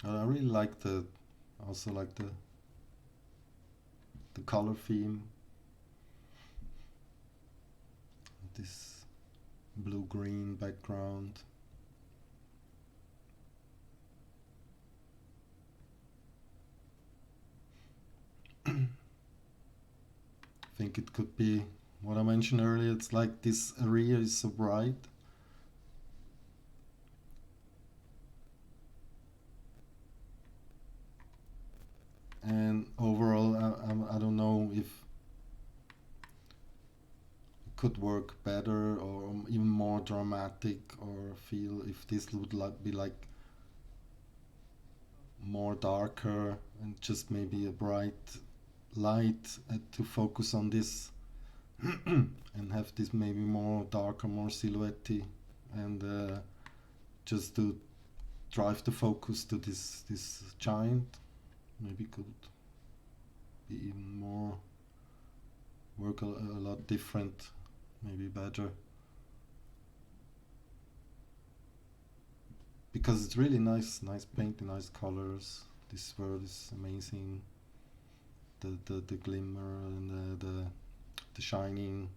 I really like the also like the color theme. This blue green background. I think it could be what I mentioned earlier. It's like this area is so bright. And overall, I don't know if it could work better or even more dramatic, or feel if this would like be like more darker and just maybe a bright light to focus on this and have this maybe more darker, more silhouette, and just to drive the focus to this giant. Maybe could be even more work a lot different, maybe better, because it's really nice painting, nice colors. This world is amazing. The glimmer and the shining.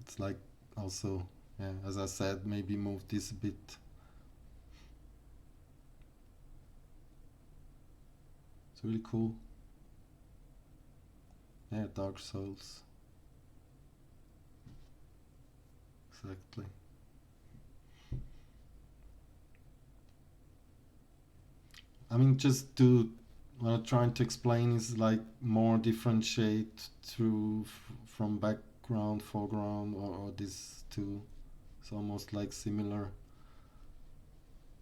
It's like also, yeah, as I said, maybe move this a bit. It's really cool. Yeah, Dark Souls. Exactly. I mean, just to what I'm trying to explain is like more differentiate through from background, foreground, or these two. It's almost like similar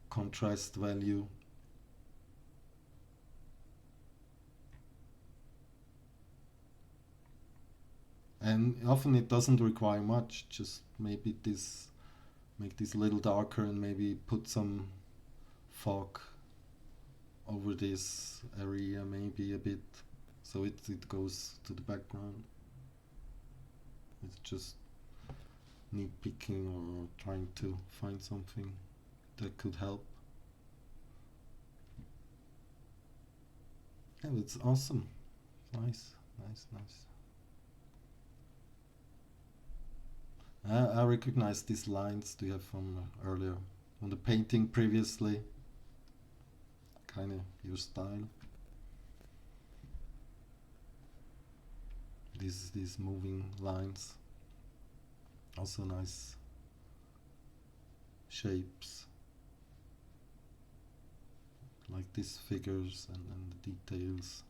contrast value. And often it doesn't require much. Just maybe this make this a little darker and maybe put some fog over this area, maybe a bit, so it goes to the background. It's just nitpicking or trying to find something that could help. Yeah, it's awesome. Nice. I recognize these lines do you have from earlier on the painting previously. Kind of your style. These moving lines. Also nice shapes. Like these figures and the details.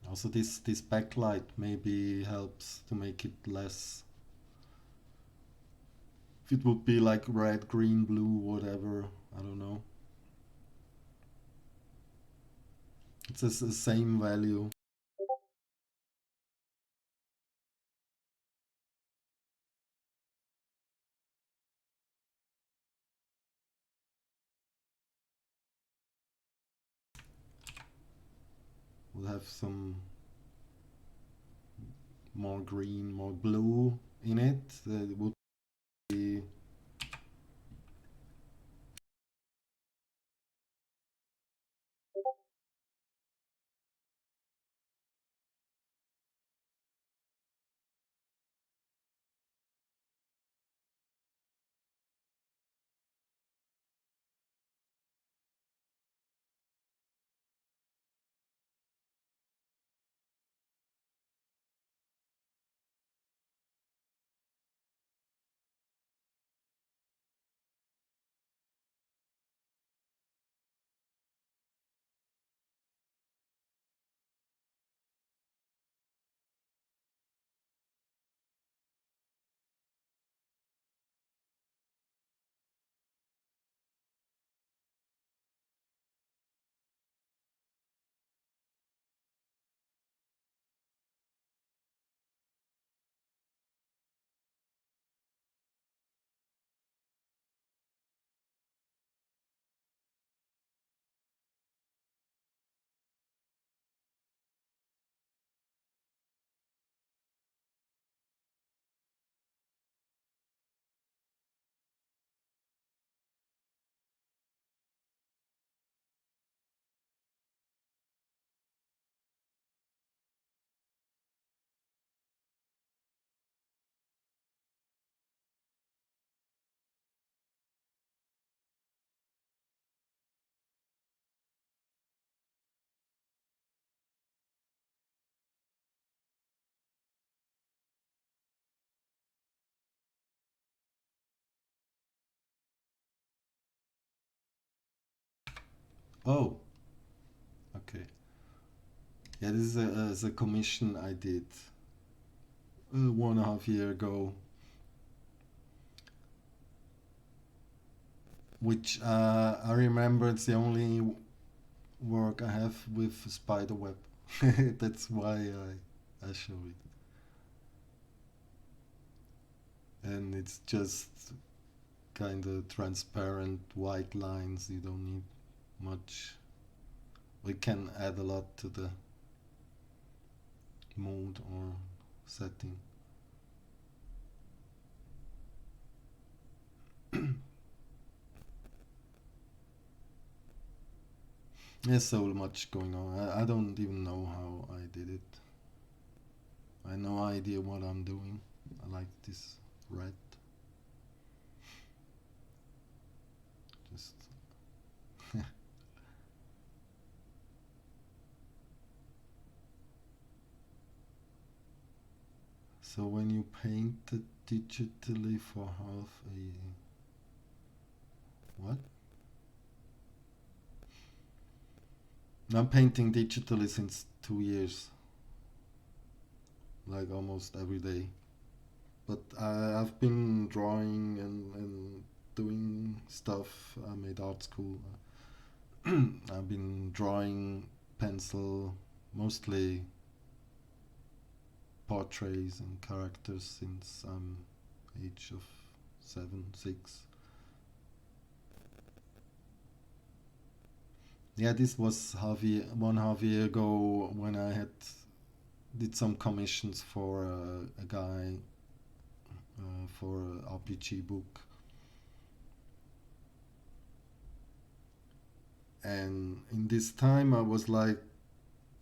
Also this backlight maybe helps to make it less. If it would be like red, green, blue, whatever, I don't know. It's the same value. We'll have some more green, more blue in it. It would be oh, okay. Yeah, this is a commission I did 1.5 year ago, which I remember it's the only work I have with Spiderweb. That's why I show it. And it's just kind of transparent white lines. You don't need much. We can add a lot to the mode or setting. There's so much going on. I don't even know how I did it. I have no idea what I'm doing. I like this red. Just so when you paint it digitally for half a what? I'm painting digitally since 2 years, like almost every day. But I've been drawing and doing stuff. I made art school. I've been drawing pencil, mostly portraits and characters since I'm age of 7, 6. Yeah, this was 1.5 year ago when I had did some commissions for a guy for a RPG book, and in this time I was like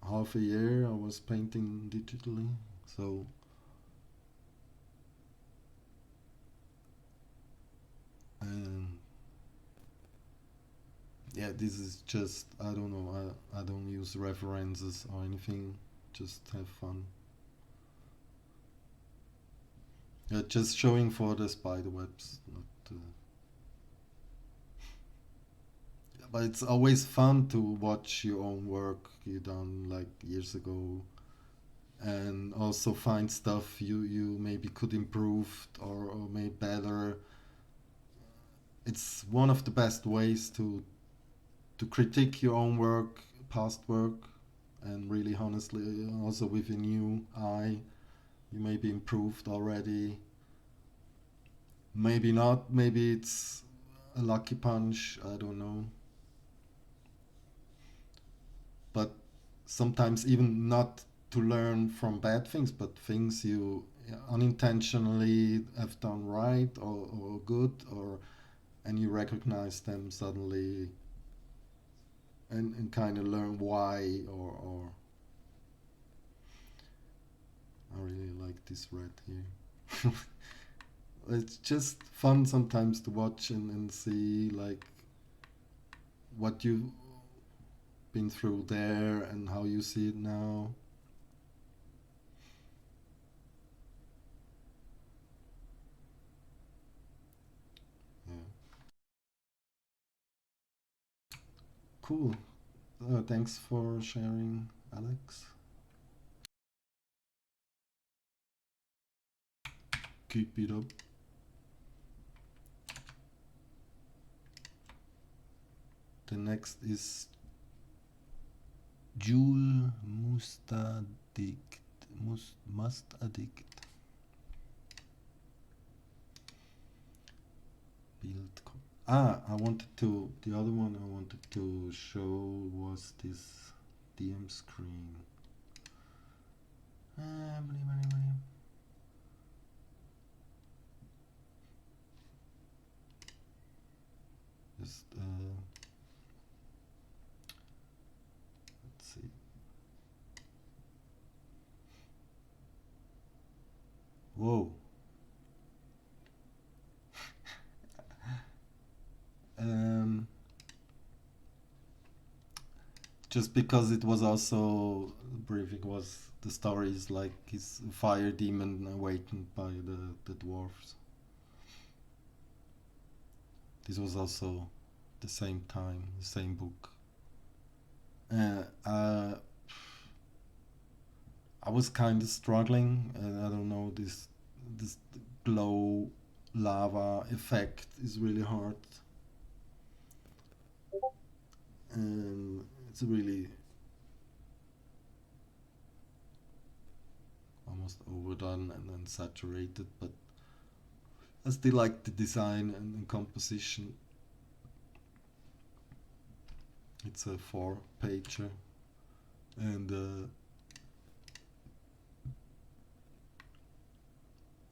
half a year I was painting digitally. So and yeah, this is just I don't know. I don't use references or anything. Just have fun. Yeah, just showing for the spider webs, not. But it's always fun to watch your own work you done like years ago, and also find stuff you maybe could improve or made better. It's one of the best ways to critique your own work, past work, and really honestly, also with a new eye, you may be improved already. Maybe not. Maybe it's a lucky punch. I don't know. But sometimes even not to learn from bad things, but things you unintentionally have done right or good, or and you recognize them suddenly and kind of learn why or I really like this red here. It's just fun sometimes to watch and see like what you've been through there and how you see it now. Yeah. Cool. Thanks for sharing, Alex. Keep it up. The next is Jule Mustadict. Mustadict. Build. I wanted to. The other one I wanted to show was this DM screen. Just let's see. Whoa. Um, just because it was also briefing was the story is like his fire demon awakened by the dwarfs. This was also the same time, the same book. Uh, uh, I was kind of struggling. I don't know, this glow lava effect is really hard, and it's really almost overdone and then saturated. But I still like the design and composition. It's a 4-pager, and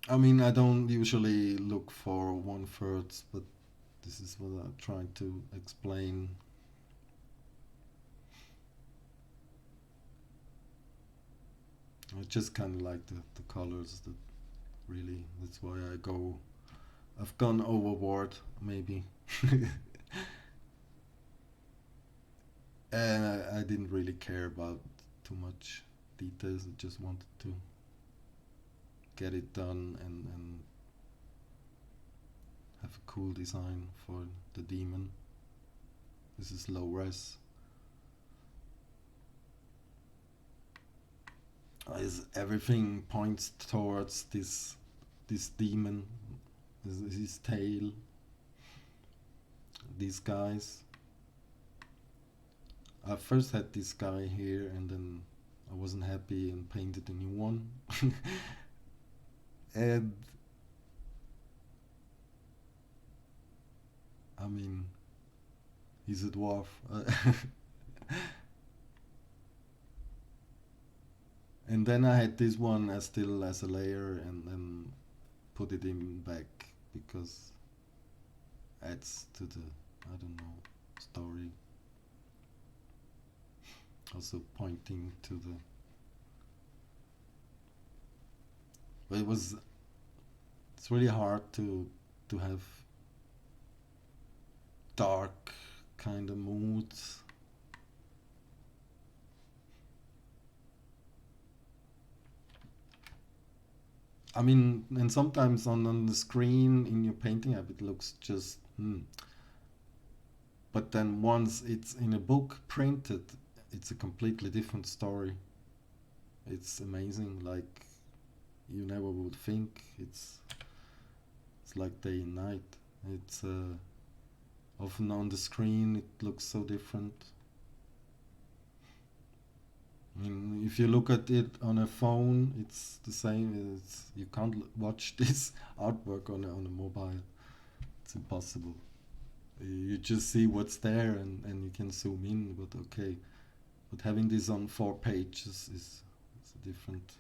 I mean I don't usually look for 1/3, but this is what I'm trying to explain. I just kind of like the colors. That really, that's why I go. I've gone overboard, maybe. I didn't really care about too much details. I just wanted to get it done and have a cool design for the demon. This is low res. Is everything points towards this demon, his tail, these guys. I first had this guy here, and then I wasn't happy and painted a new one. And I mean, he's a dwarf. And then I had this one as still as a layer, and then put it in back because adds to the, I don't know, story. Also pointing to the. But it was. It's really hard to have dark kind of moods. I mean, and sometimes on the screen in your painting app, it looks just. But then once it's in a book printed, it's a completely different story. It's amazing. Like you never would think. It's like day and night. It's often on the screen. It looks so different. if you look at it on a phone, it's the same. You can't watch this artwork on a mobile. It's impossible. You just see what's there, and you can zoom in. But okay, but having this on 4 pages is different.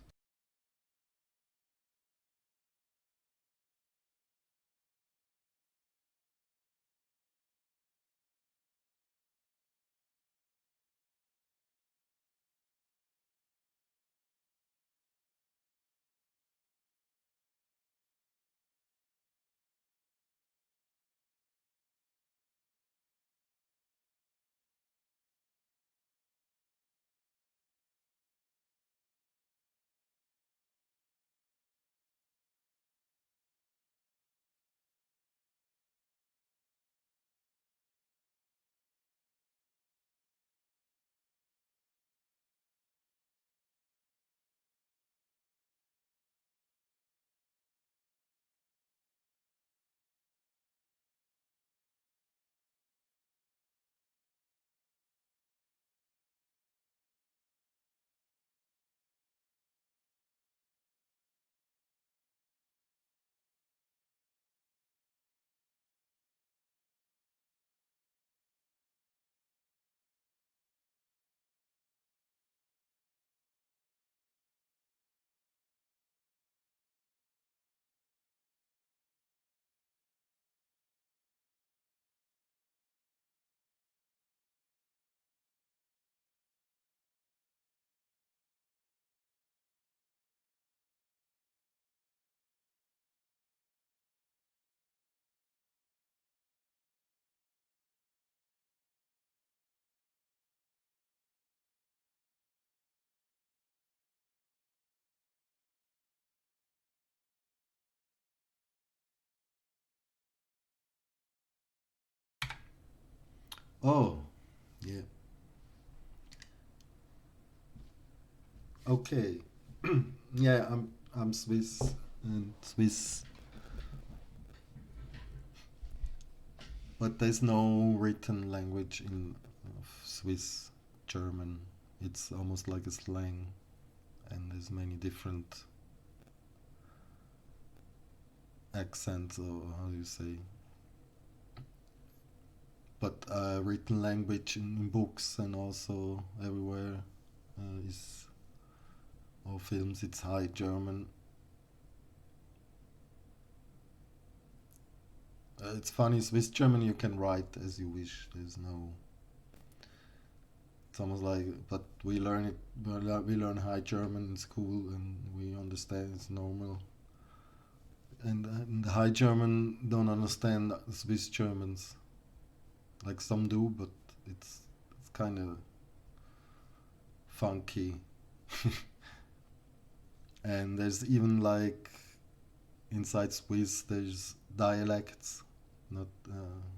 Oh, yeah. Okay. Yeah, I'm Swiss, and Swiss, but there's no written language in Swiss German. It's almost like a slang, and there's many different accents, or how do you say? But written language in books and also everywhere is or films. It's High German. It's funny. Swiss German you can write as you wish. There's no. It's almost like, but we learn it. We learn High German in school, and we understand it's normal. And the High German don't understand Swiss Germans. Like some do, but it's kind of funky. And there's even like inside Swiss, there's dialects. Not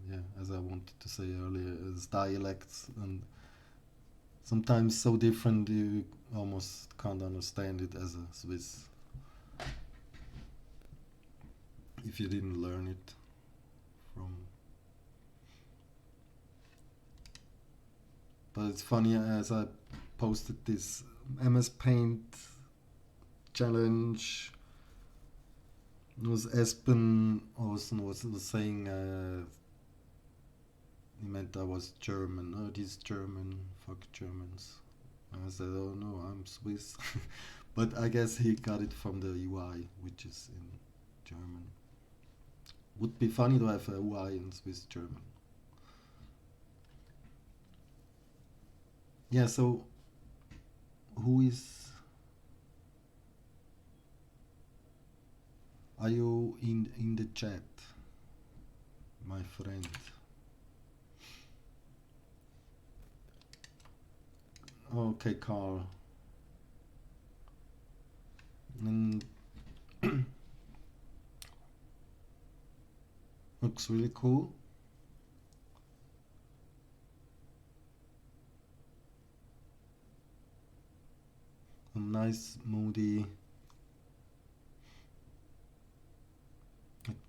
yeah, as I wanted to say earlier, there's dialects, and sometimes so different you almost can't understand it as a Swiss if you didn't learn it from. But it's funny as I posted this MS Paint challenge. It was Espen Olsen was saying he meant I was German. Oh, these German, fuck Germans. And I said, oh no, I'm Swiss. But I guess he got it from the UI, which is in German. Would be funny to have a UI in Swiss German. Yeah, so who is. Are you in the chat, my friend? Okay, Carl. And looks really cool. A nice, moody,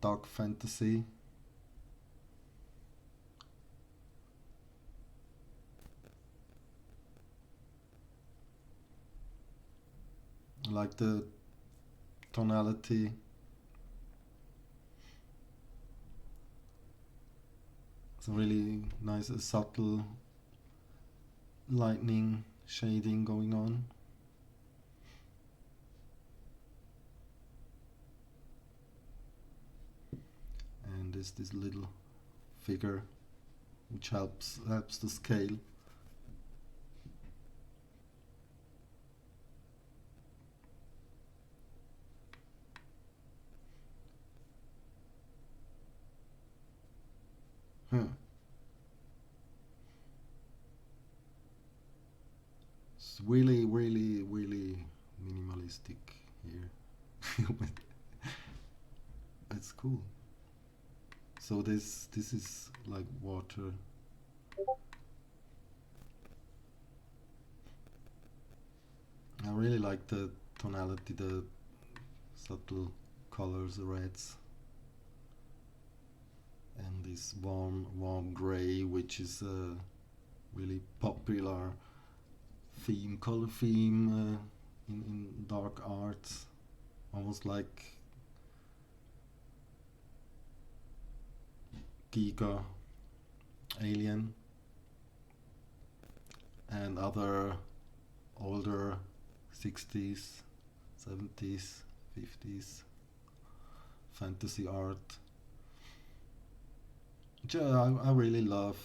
dark fantasy. I like the tonality. It's a really nice, subtle lightning shading going on. And there's this little figure which helps the scale. Huh. It's really, really, really minimalistic here. But it's cool. So this is like water. I really like the tonality, the subtle colors, the reds, and this warm gray, which is a really popular color theme in dark arts, almost like Giga, Alien, and other older 60s, 70s, 50s fantasy art, which I really love.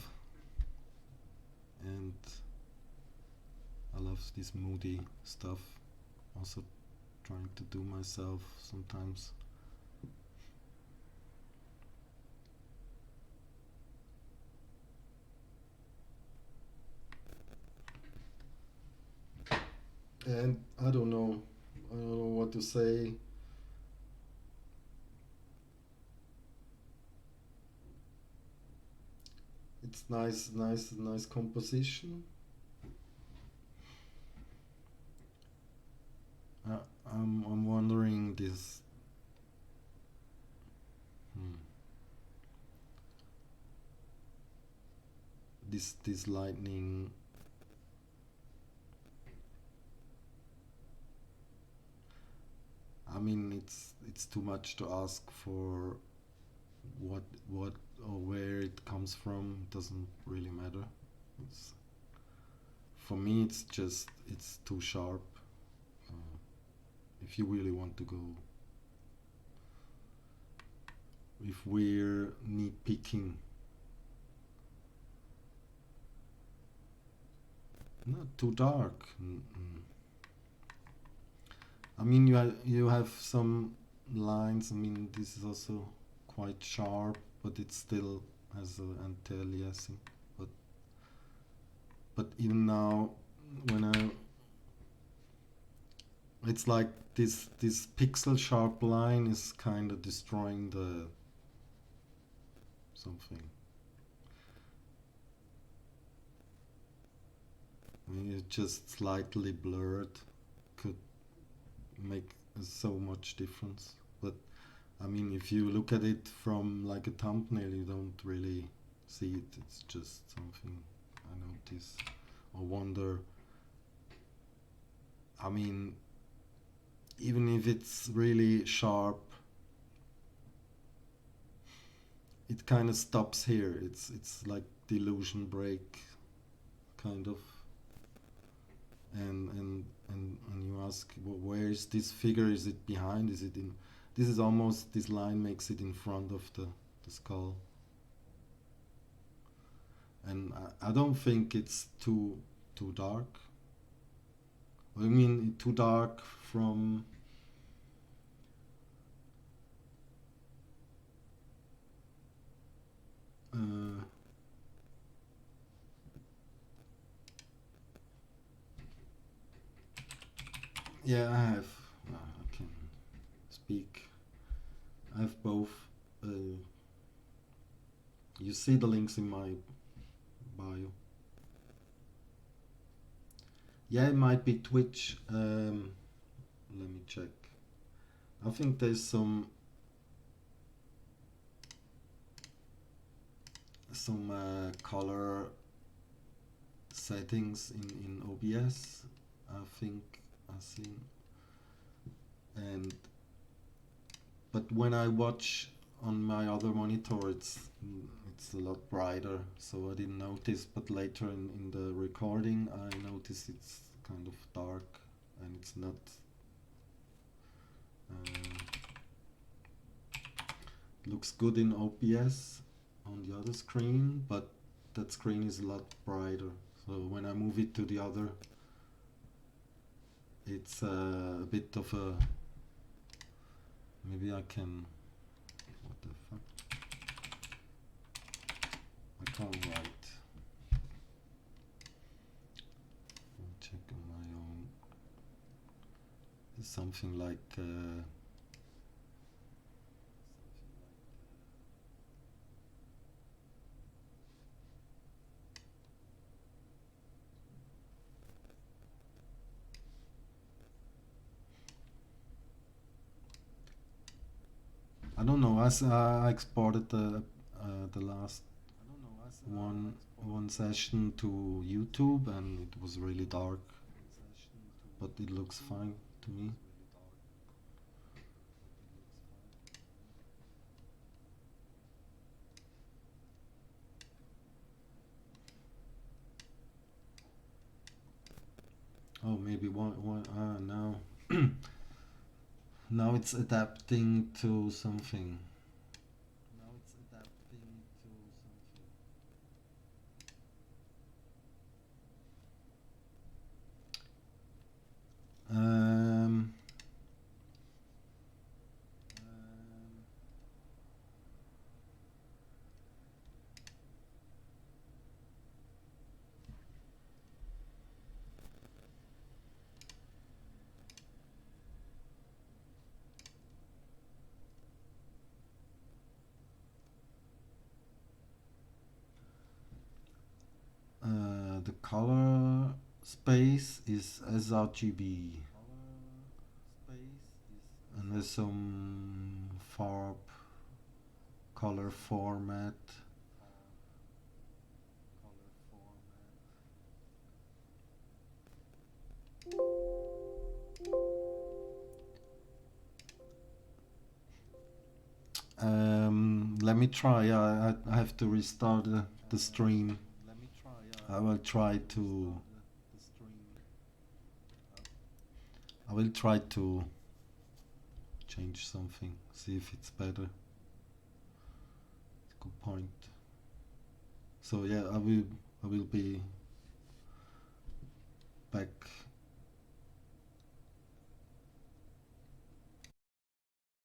And I love this moody stuff. Also trying to do myself sometimes. And I don't know what to say. It's nice composition. Uh, I'm wondering this. Hmm, this lightning. I mean, it's too much to ask for what or where it comes from. It doesn't really matter. It's, for me, it's too sharp. Uh, if you really want to go, if we're nitpicking, not too dark. I mean, you have some lines. I mean, this is also quite sharp, but it still has an anti-aliasing. But even now, when it's like this pixel sharp line is kind of destroying the something. I mean, it's just slightly blurred could make so much difference. But I mean, if you look at it from like a thumbnail, you don't really see it. It's just something I notice or wonder. I mean, even if it's really sharp, it kind of stops here. It's like the illusion break, kind of. And you ask, well, where is this figure? Is it behind? Is it in? This is almost, this line makes it in front of the skull. And I don't think it's too dark. I mean, too dark from. Uh, yeah, I have. I can speak. I have both. Uh, you see the links in my bio. Yeah, it might be Twitch. Let me check. I think there's some color settings in OBS. I think I've seen. and but when I watch on my other monitor, it's a lot brighter, so I didn't notice. But later in the recording, I noticed it's kind of dark, and it's not. Looks good in OBS on the other screen, but that screen is a lot brighter. So when I move it to the other, it's a bit of a. Maybe I can. What the fuck? I can't write. I'll check on my own. It's something like. I don't know. As I exported the last one session to YouTube, and it was really dark, but it looks fine to me. Oh, maybe one now now it's adapting to something. Um, the color space is sRGB, and there's some farb color format. Let me try. I have to restart the stream. I will try to. I will try to change something. See if it's better. Good point. So yeah, I will be back